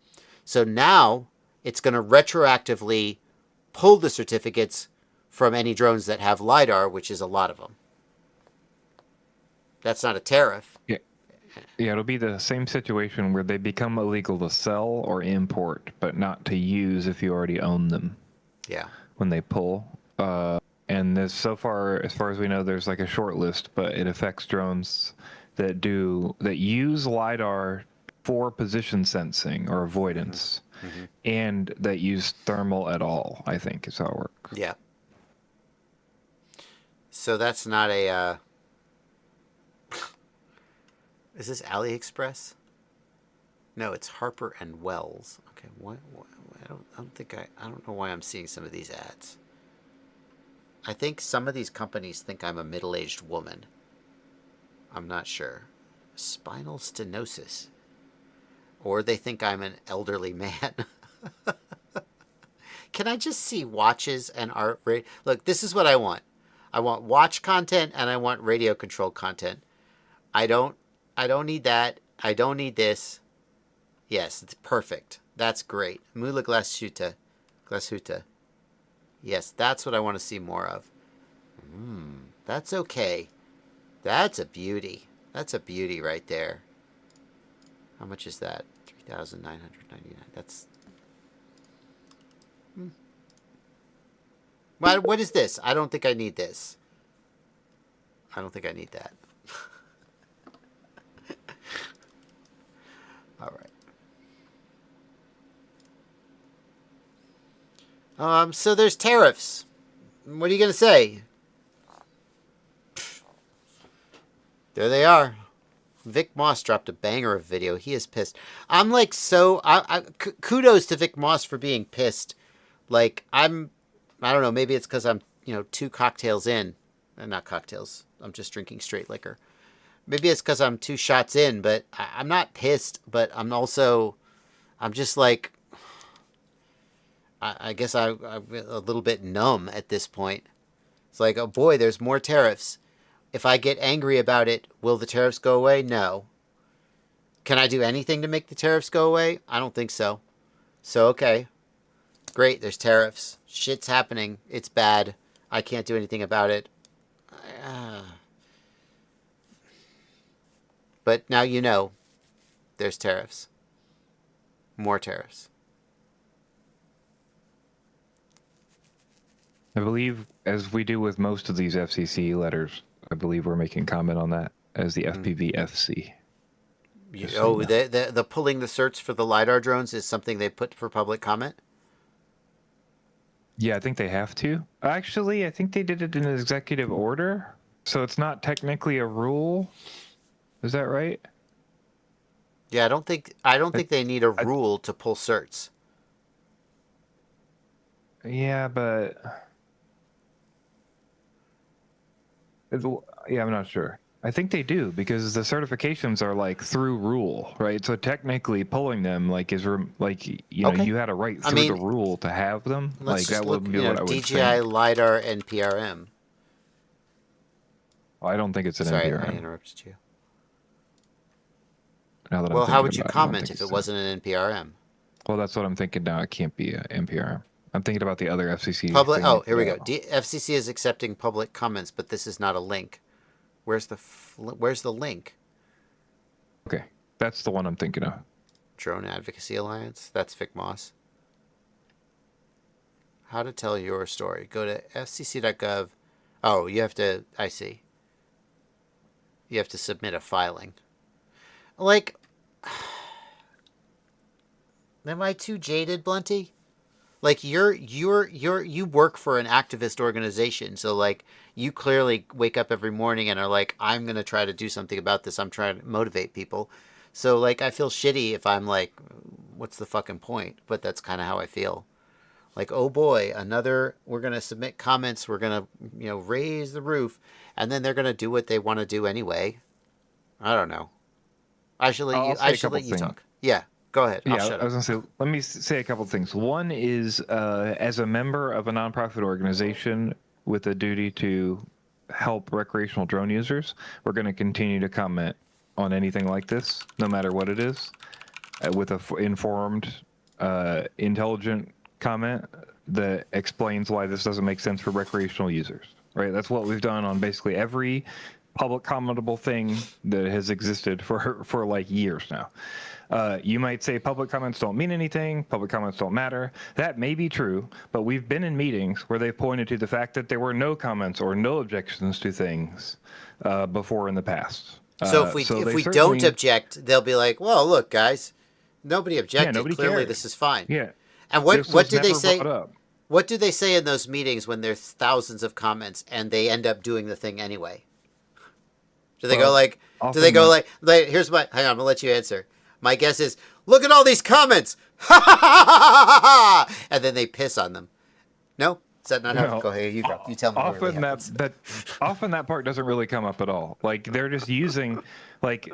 So now it's going to retroactively pull the certificates from any drones that have LiDAR, which is a lot of them. That's not a tariff. Yeah, it'll be the same situation where they become illegal to sell or import, but not to use if you already own them. Yeah. When they pull. And there's so far, as far as we know, there's like a short list, but it affects drones that use LiDAR for position sensing or avoidance, and that use thermal at all, I think is how it works. Yeah. So that's not a... Is this AliExpress? No, it's Harper and Wells. Okay, what I don't know why I'm seeing some of these ads. I think some of these companies think I'm a middle-aged woman. I'm not sure. Spinal stenosis. Or they think I'm an elderly man. Can I just see watches and art? Look, this is what I want. I want watch content and I want radio control content. I don't need that. I don't need this. Yes, it's perfect. That's great. Mula Glashütte. Yes, that's what I want to see more of. That's okay. That's a beauty. That's a beauty right there. How much is that? $3,999. That's... What is this? I don't think I need this. I don't think I need that. All right. So there's tariffs. What are you going to say? There they are. Vic Moss dropped a banger of video. He is pissed. I'm like kudos to Vic Moss for being pissed. Like I don't know, maybe it's because I'm, 2 cocktails in. Not cocktails. I'm just drinking straight liquor. Maybe it's because I'm 2 shots in, but I'm not pissed, but I'm just like, I guess I'm a little bit numb at this point. It's like, oh boy, there's more tariffs. If I get angry about it, will the tariffs go away? No. Can I do anything to make the tariffs go away? I don't think so. So, okay. Great, there's tariffs. Shit's happening. It's bad. I can't do anything about it. But now you know there's tariffs. More tariffs. I believe, as we do with most of these FCC letters, I believe we're making comment on that as the FPV-FC. The pulling the certs for the LiDAR drones is something they put for public comment? Yeah, I think they have to. Actually, I think they did it in an executive order, so it's not technically a rule. Is that right? Yeah, I don't think they need a rule to pull certs. Yeah, but yeah, I'm not sure. I think they do because the certifications are like through rule, right? So technically, pulling them like like Okay. you had a right I through the mean, rule to have them. let's Like just that look, would be what I would DJI, think. LiDAR, and PRM. I don't think it's an Sorry, I NPRM. interrupted you. Now that I'm Well, how thinking would you about it, I don't comment think if it's it that. wasn't an NPRM? Well, that's what I'm thinking now. It can't be an NPRM. I'm thinking about the other FCC Public. thing. Oh, here we go. FCC is accepting public comments, but this is not a link. Where's the link? Okay, that's the one I'm thinking of. Drone Advocacy Alliance. That's Vic Moss. How to tell your story. Go to fcc.gov. Oh, you have to. I see. You have to submit a filing. Like, am I too jaded, Blunty? Like you work for an activist organization, so like you clearly wake up every morning and are like, I'm gonna try to do something about this. I'm trying to motivate people. So like I feel shitty if I'm like, what's the fucking point? But that's kind of how I feel. Like, oh boy, we're gonna submit comments. We're gonna raise the roof, and then they're gonna do what they want to do anyway. I don't know. I should let I'll you. I say a should couple let you things. talk. Yeah, go ahead. I'll Yeah, shut I up. was gonna say, let me say a couple of things. One is, as a member of a nonprofit organization with a duty to help recreational drone users, we're going to continue to comment on anything like this, no matter what it is, with a informed, intelligent comment that explains why this doesn't make sense for recreational users. Right? That's what we've done on basically every public commentable thing that has existed for like years now. You might say public comments don't mean anything, public comments don't matter. That may be true, but we've been in meetings where they've pointed to the fact that there were no comments or no objections to things before in the past. So So if they we don't certainly, object, they'll be like, "Well, look, guys, nobody yeah, objected. nobody Clearly, cared. this is fine." Yeah, And this what was do they never say? brought up. What do they say in those meetings when there's thousands of comments and they end up doing the thing anyway? Do they go Well, like? Do they often go that, like? Here's my. Hang on, I'm gonna let you answer. My guess is, look at all these comments, ha ha ha ha ha ha, and then they piss on them. No, is that not how? Go well, ahead, you go. You tell me what really often happens. often that part doesn't really come up at all. Like they're just using like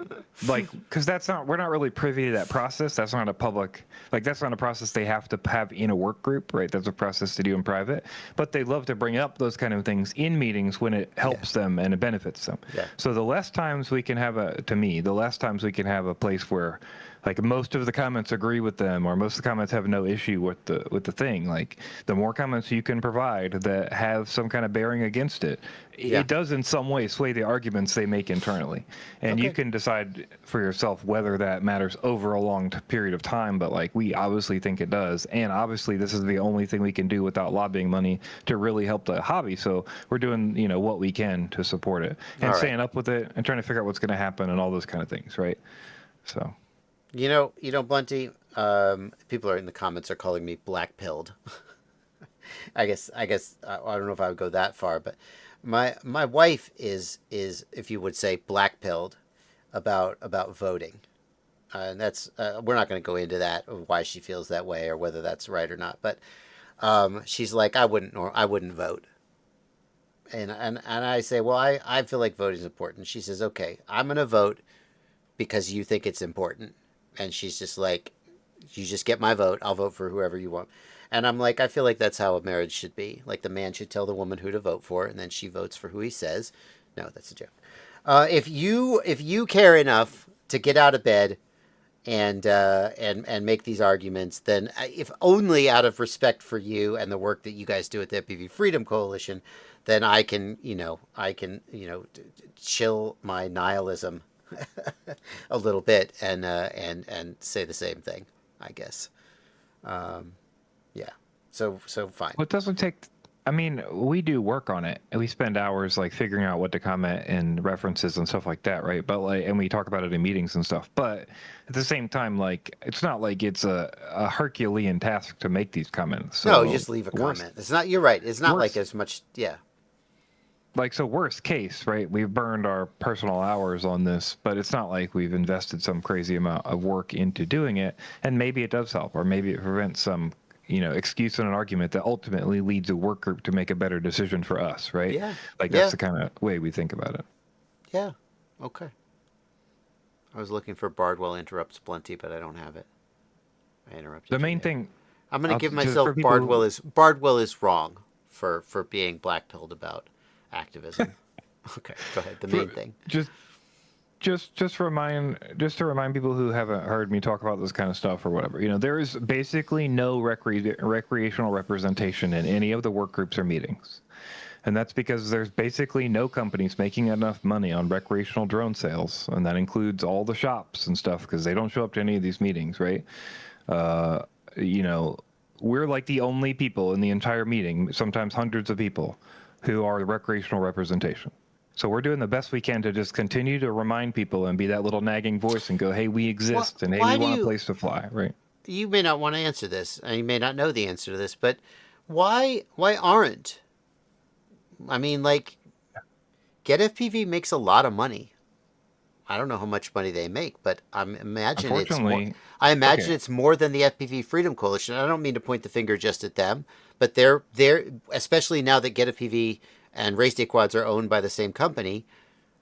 because that's not, we're not really privy to that process. That's not a public, like that's not a process they have to have in a work group, right? That's a process to do in private, but they love to bring up those kind of things in meetings when it helps them and it benefits them. Yeah. So the less times we can have the less times we can have a place where like most of the comments agree with them, or most of the comments have no issue with the thing, like the more comments you can provide that have some kind of bearing against it, Yeah. it does in some way sway the arguments they make internally, and you Okay. can decide for yourself whether that matters over a long period of time. But like we obviously think it does, and obviously this is the only thing we can do without lobbying money to really help the hobby. So we're doing what we can to support it and All right. staying up with it and trying to figure out what's going to happen and all those kind of things, right? So. Bunty. People are in the comments are calling me black pilled. I guess I don't know if I would go that far, but my wife is if you would say black pilled about voting, and that's we're not going to go into that of why she feels that way or whether that's right or not. But she's like, I wouldn't vote, and I say, well, I feel like voting is important. She says, okay, I'm going to vote because you think it's important, and she's just like, you just get my vote. I'll vote for whoever you want. And I'm like, I feel like that's how a marriage should be. Like the man should tell the woman who to vote for, and then she votes for who he says. No, that's a joke. If you care enough to get out of bed and make these arguments, then if only out of respect for you and the work that you guys do at the FPV Freedom Coalition, then I can chill my nihilism a little bit and say the same thing, I guess. Yeah. So fine. Well, it doesn't take. I mean, we do work on it, and we spend hours like figuring out what to comment and references and stuff like that, right? But like, and we talk about it in meetings and stuff. But at the same time, like, it's not like it's a Herculean task to make these comments. So No, you just leave a comment. It's not. You're right. It's not like there's much. Yeah. Like, so worst case, right? We've burned our personal hours on this, but it's not like we've invested some crazy amount of work into doing it. And maybe it does help, or maybe it prevents some excuse and an argument that ultimately leads a work group to make a better decision for us, right? Yeah. Like Yeah. that's the kind of way we think about it. Yeah. Okay. I was looking for Bardwell interrupts plenty, but I don't have it. I interrupted The you main there. thing, I'm going to give just myself for people who- Bardwell is wrong for being black-pilled about activism. Okay, go ahead. The main thing. just to remind people who haven't heard me talk about this kind of stuff or whatever, there is basically no recreational representation in any of the work groups or meetings. And that's because there's basically no companies making enough money on recreational drone sales. And that includes all the shops and stuff because they don't show up to any of these meetings, right? We're like the only people in the entire meeting, sometimes hundreds of people, who are the recreational representation. So we're doing the best we can to just continue to remind people and be that little nagging voice and go, hey, we exist and hey, we want a place to fly, right? You may not want to answer this, and you may not know the answer to this, but why aren't? I mean, like, Get FPV makes a lot of money. I don't know how much money they make, but I imagine it's more than the FPV Freedom Coalition. I don't mean to point the finger just at them, but they're especially now that Get FPV and Race Day Quads are owned by the same company,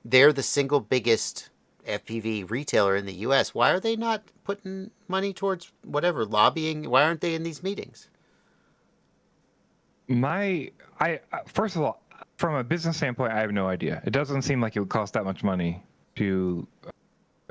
they're the single biggest FPV retailer in the U.S. Why are they not putting money towards whatever lobbying? Why aren't they in these meetings? First of all, from a business standpoint, I have no idea. It doesn't seem like it would cost that much money to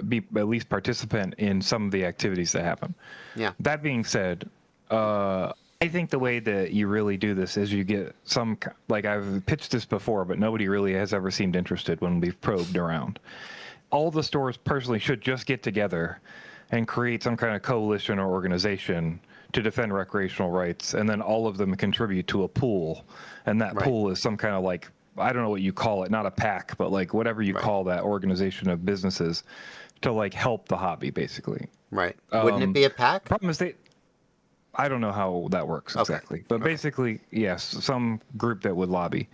be at least participant in some of the activities that happen. Yeah. That being said, I think the way that you really do this is you get some, like I've pitched this before, but nobody really has ever seemed interested when we've probed around. All the stores personally should just get together and create some kind of coalition or organization to defend recreational rights, and then all of them contribute to a pool, and that pool is some kind of like, I don't know what you call it, not a PAC, but like whatever you call that organization of businesses to like help the hobby, basically. Right. Wouldn't it be a PAC? Problem is I don't know how that works exactly, but basically, yes, some group that would lobby.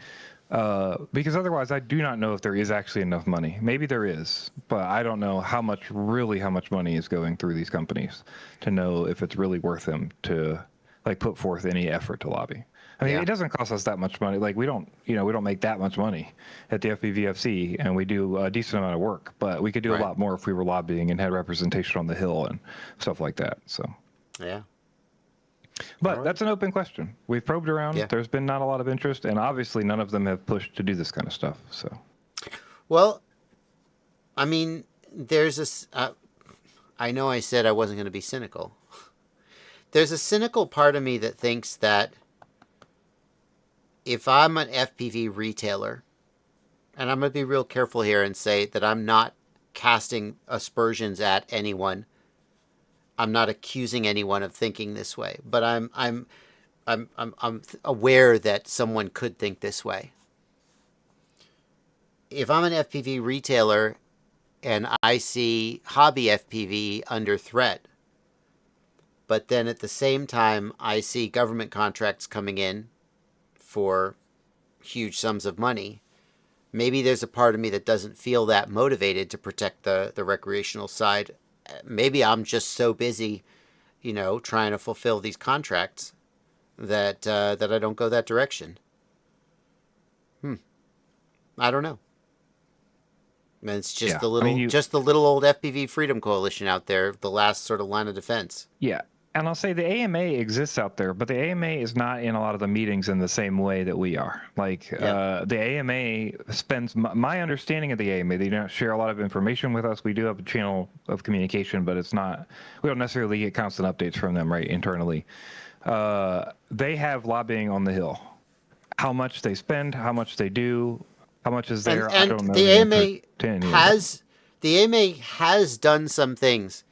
Because otherwise, I do not know if there is actually enough money. Maybe there is, but I don't know how much money is going through these companies to know if it's really worth them to like put forth any effort to lobby. I mean, it doesn't cost us that much money. Like we don't make that much money at the FPVFC, and we do a decent amount of work, but we could do a lot more if we were lobbying and had representation on the Hill and stuff like that. So, yeah. But that's an open question. We've probed around. Yeah. There's been not a lot of interest, and obviously none of them have pushed to do this kind of stuff. So, well, I mean, there's this. I know I said I wasn't going to be cynical. There's a cynical part of me that thinks that if I'm an FPV retailer, and I'm going to be real careful here and say that I'm not casting aspersions at anyone. I'm not accusing anyone of thinking this way, but I'm aware that someone could think this way. If I'm an FPV retailer and I see hobby FPV under threat, but then at the same time I see government contracts coming in for huge sums of money, maybe there's a part of me that doesn't feel that motivated to protect the recreational side. Maybe I'm just so busy, trying to fulfill these contracts that I don't go that direction. I don't know. And it's just the little old FPV Freedom Coalition out there, the last sort of line of defense. Yeah. And I'll say the AMA exists out there, but the AMA is not in a lot of the meetings in the same way that we are. Like the AMA spends, my understanding of the AMA, they don't share a lot of information with us. We do have a channel of communication, but it's not, we don't necessarily get constant updates from them, right, internally. They have lobbying on the Hill. How much they spend, how much they do, how much is there, I don't know. The AMA has done some things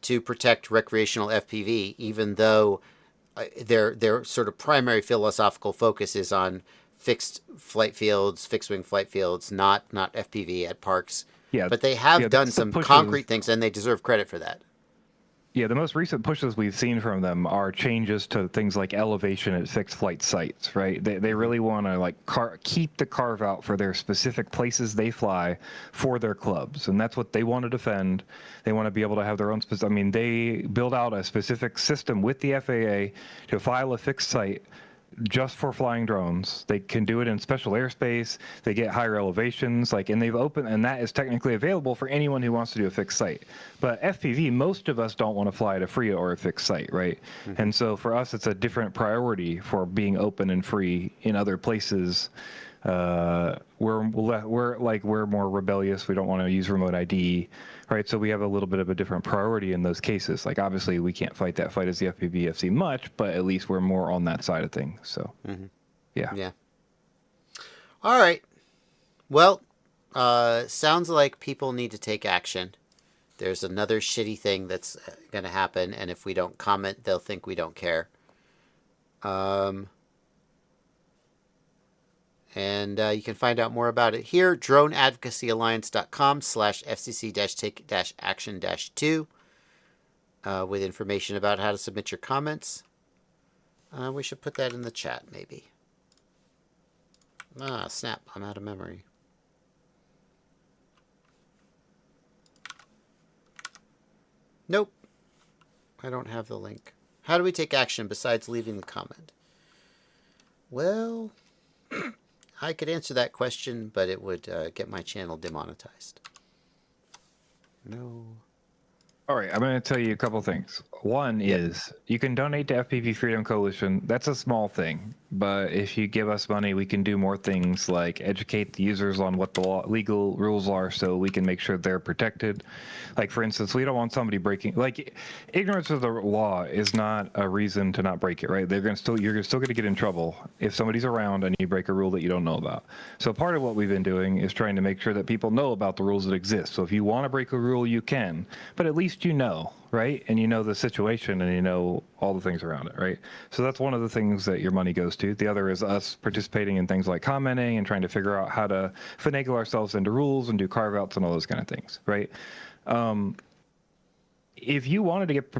to protect recreational FPV, even though their sort of primary philosophical focus is on fixed wing flight fields, not FPV at parks. Yeah, but they have done some concrete things, and they deserve credit for that. Yeah, the most recent pushes we've seen from them are changes to things like elevation at fixed flight sites, right? They really want to like keep the carve out for their specific places they fly for their clubs, and that's what they want to defend. They want to be able to have their own specific. I mean, they build out a specific system with the FAA to file a fixed site just for flying drones. They can do it in special airspace. They get higher elevations, and they've opened, and that is technically available for anyone who wants to do a fixed site. But FPV, most of us don't want to fly at a free or a fixed site, right? Mm-hmm. And so for us, it's a different priority for being open and free in other places. We're more rebellious. We don't want to use remote ID, right? So we have a little bit of a different priority in those cases. Like obviously we can't fight that fight as the FPV-FC much, but at least we're more on that side of things. So yeah. All right. Well, sounds like people need to take action. There's another shitty thing that's going to happen, and if we don't comment, they'll think we don't care. And you can find out more about it here, droneadvocacyalliance.com/FCC-take-action-2 with information about how to submit your comments. We should put that in the chat, maybe. Ah, snap. I'm out of memory. Nope. I don't have the link. How do we take action besides leaving the comment? Well, I could answer that question, but it would get my channel demonetized. No. All right, I'm going to tell you a couple things. One is you can donate to FPV Freedom Coalition. That's a small thing, but if you give us money, we can do more things like educate the users on what the legal rules are so we can make sure they're protected. Like, for instance, we don't want somebody breaking, like, ignorance of the law is not a reason to not break it, right? You're still going to get in trouble if somebody's around and you break a rule that you don't know about. So part of what we've been doing is trying to make sure that people know about the rules that exist. So if you want to break a rule, you can, but at least you know, right? And you know the situation and you know all the things around it, right? So that's one of the things that your money goes to. The other is us participating in things like commenting and trying to figure out how to finagle ourselves into rules and do carve outs and all those kind of things, right? If you wanted to get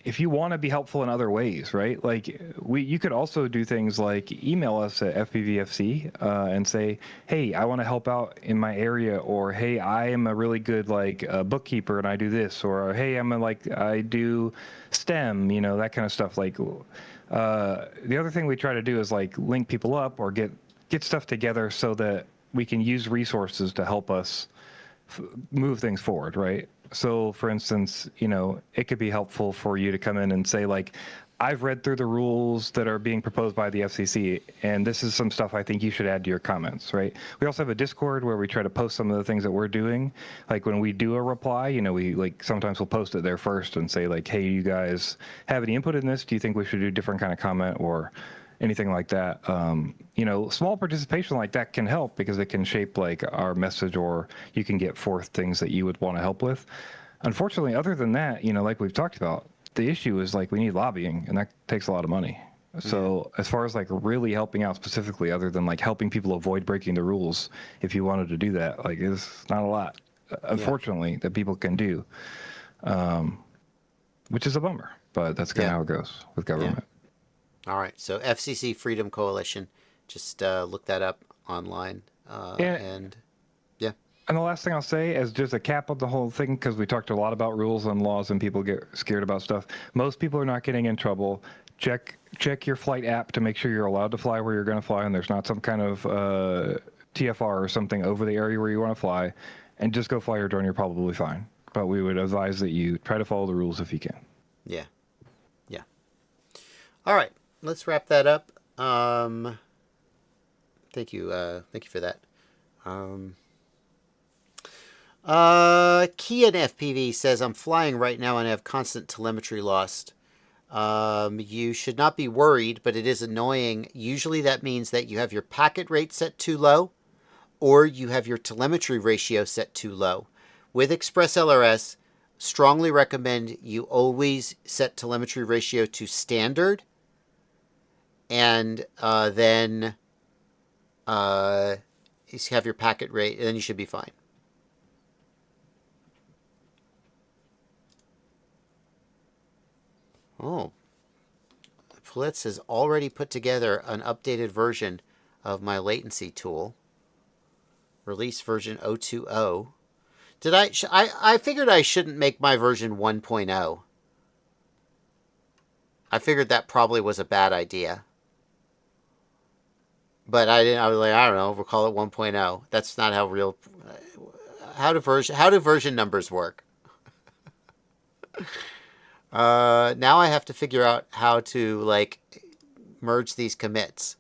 if you want to be helpful in other ways, right? Like you could also do things like email us at FPVFC and say, hey, I want to help out in my area, or hey, I am a really good bookkeeper and I do this, or hey, I do STEM, that kind of stuff. The other thing we try to do is link people up or get stuff together so that we can use resources to help us move things forward, right? So, for instance, it could be helpful for you to come in and say, I've read through the rules that are being proposed by the FCC, and this is some stuff I think you should add to your comments, right? We also have a Discord where we try to post some of the things that we're doing. Like when we do a reply, we sometimes we'll post it there first and say, hey, you guys have any input in this? Do you think we should do a different kind of comment or anything like that? Small participation like that can help because it can shape our message, or you can get forth things that you would want to help with. Unfortunately, other than that, like we've talked about, the issue is we need lobbying, and that takes a lot of money. So as far as really helping out specifically, other than helping people avoid breaking the rules, if you wanted to do that, it's not a lot, unfortunately, that people can do, which is a bummer, but that's kind of how it goes with government. All right, so FCC Freedom Coalition, just look that up online, and the last thing I'll say is just a cap of the whole thing, because we talked a lot about rules and laws and people get scared about stuff. Most people are not getting in trouble. Check your flight app to make sure you're allowed to fly where you're going to fly and there's not some kind of TFR or something over the area where you want to fly, and just go fly your drone. You're probably fine. But we would advise that you try to follow the rules if you can. Yeah. All right. Let's wrap that up. Thank you for that. Kian FPV says, I'm flying right now and I have constant telemetry lost. You should not be worried, but it is annoying. Usually that means that you have your packet rate set too low, or you have your telemetry ratio set too low. With Express LRS, strongly recommend you always set telemetry ratio to standard, and then you have your packet rate, and then you should be fine. Oh. Plitz has already put together an updated version of my latency tool. Release version 020. I figured I shouldn't make my version 1.0. I figured that probably was a bad idea. But I didn't. I was like, I don't know. We'll call it 1.0. That's not how real. How do version numbers work? Now I have to figure out how to like merge these commits.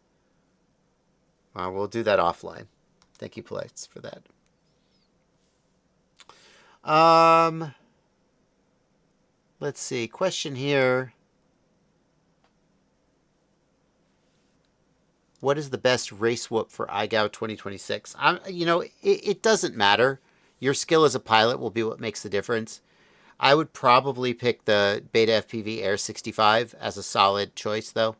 We'll do that offline. Thank you, Polites, for that. Let's see. Question here. What is the best race whoop for iGao 2026? It doesn't matter. Your skill as a pilot will be what makes the difference. I would probably pick the Beta FPV Air 65 as a solid choice, though.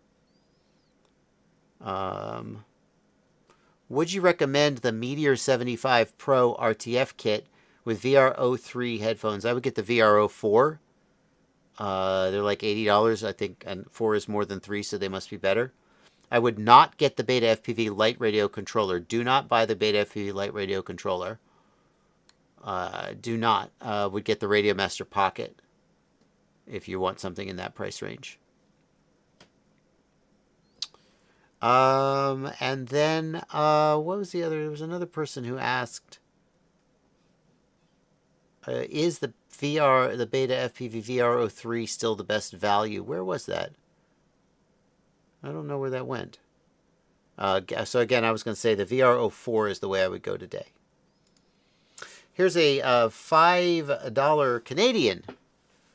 Would you recommend the Meteor 75 Pro RTF kit with VR03 headphones? I would get the VR04. They're like $80, I think, and 4 is more than 3, so they must be better. I would not get the Beta FPV Light Radio Controller. Do not buy the Beta FPV Light Radio Controller. Do not. Would get the Radio Master Pocket if you want something in that price range. And then, what was the other? There was another person who asked, is the Beta FPV VR03 still the best value? Where was that? I don't know where that went. So again, I was going to say the VR04 is the way I would go today. Here's a $5 Canadian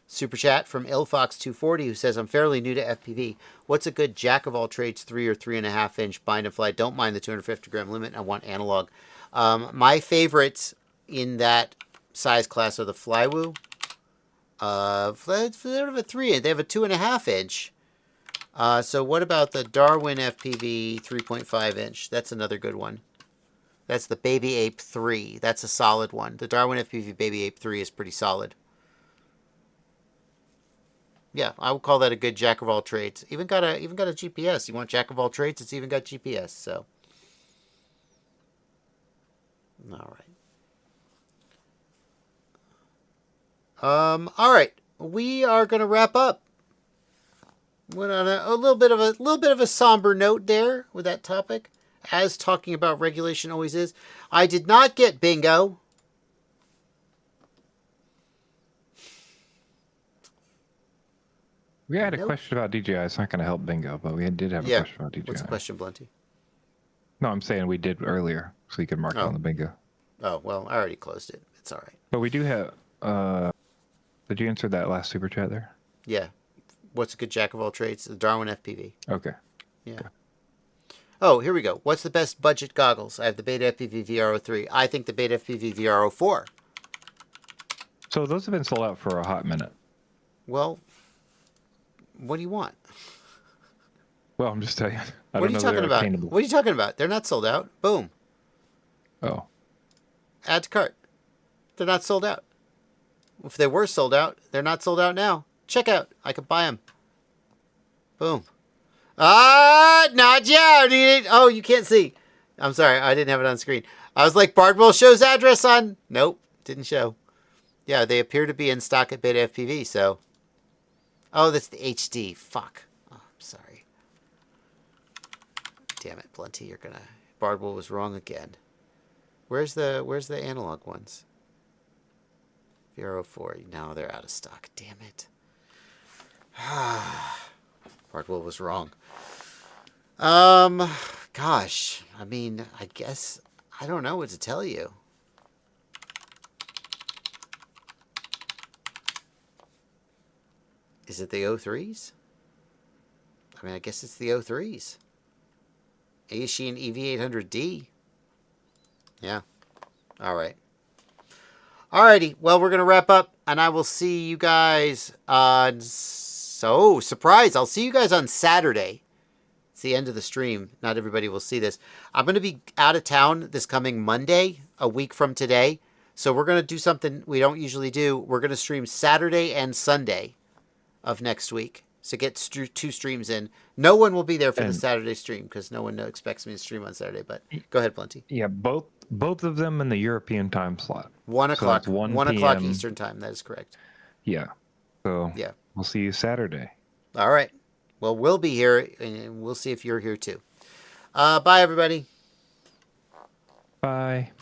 super chat from Ilfox240 who says, I'm fairly new to FPV. What's a good jack of all trades 3 or 3.5 inch bind and fly? Don't mind the 250 gram limit. I want analog. My favorites in that size class are the Flywoo. They have a 3 inch. They have a 2.5 inch. So what about the Darwin FPV 3.5 inch? That's another good one. That's the Baby Ape 3. That's a solid one. The Darwin FPV Baby Ape 3 is pretty solid. Yeah, I would call that a good jack of all trades. Even got a GPS. You want jack of all trades? It's even got GPS. So, all right. All right. We are going to wrap up. Went on a little bit of a somber note there with that topic, as talking about regulation always is. I did not get bingo. We had a question about DJI. It's not going to help bingo, but we did have a question about DJI. What's the question, Blunty? No, I'm saying we did earlier, so you could mark it on the bingo. Oh, well, I already closed it. It's all right. But we do have... did you answer that last super chat there? Yeah. What's a good jack of all trades? The Darwin FPV. Okay. Yeah. Okay. Oh, here we go. What's the best budget goggles? I have the Beta FPV VR03. I think the Beta FPV VR04. So those have been sold out for a hot minute. Well, what do you want? Well, I'm just telling you. What are you talking about? What are you talking about? They're not sold out. Boom. Oh. Add to cart. They're not sold out. If they were sold out, they're not sold out now. Check out. I could buy them. Boom. Not yet. Oh, you can't see. I'm sorry. I didn't have it on screen. I was like, Bardwell shows address on. Nope. Didn't show. Yeah, they appear to be in stock at Beta FPV, so. Oh, that's the HD. Fuck. Oh, I'm sorry. Damn it, Blunty. You're gonna. Bardwell was wrong again. Where's the analog ones? VR04. No, they're out of stock. Damn it. Bardwell was wrong. Gosh. I mean, I guess I don't know what to tell you. Is it the 03s? I mean, I guess it's the 03s. Aishin EV800D. Yeah. All right. Alrighty. Well, we're going to wrap up, and I will see you guys on... So, surprise. I'll see you guys on Saturday. It's the end of the stream. Not everybody will see this. I'm going to be out of town this coming Monday, a week from today. So we're going to do something we don't usually do. We're going to stream Saturday and Sunday of next week. So get two streams in. No one will be there for the And- Saturday stream because no one expects me to stream on Saturday. But go ahead, Plenty. Yeah, both of them in the European time slot. 1 So o'clock. that's 1 1 o'clock p.m. Eastern time. That is correct. Yeah. So Yeah. we'll see you Saturday. All right. Well, we'll be here, and we'll see if you're here too. Bye, everybody. Bye.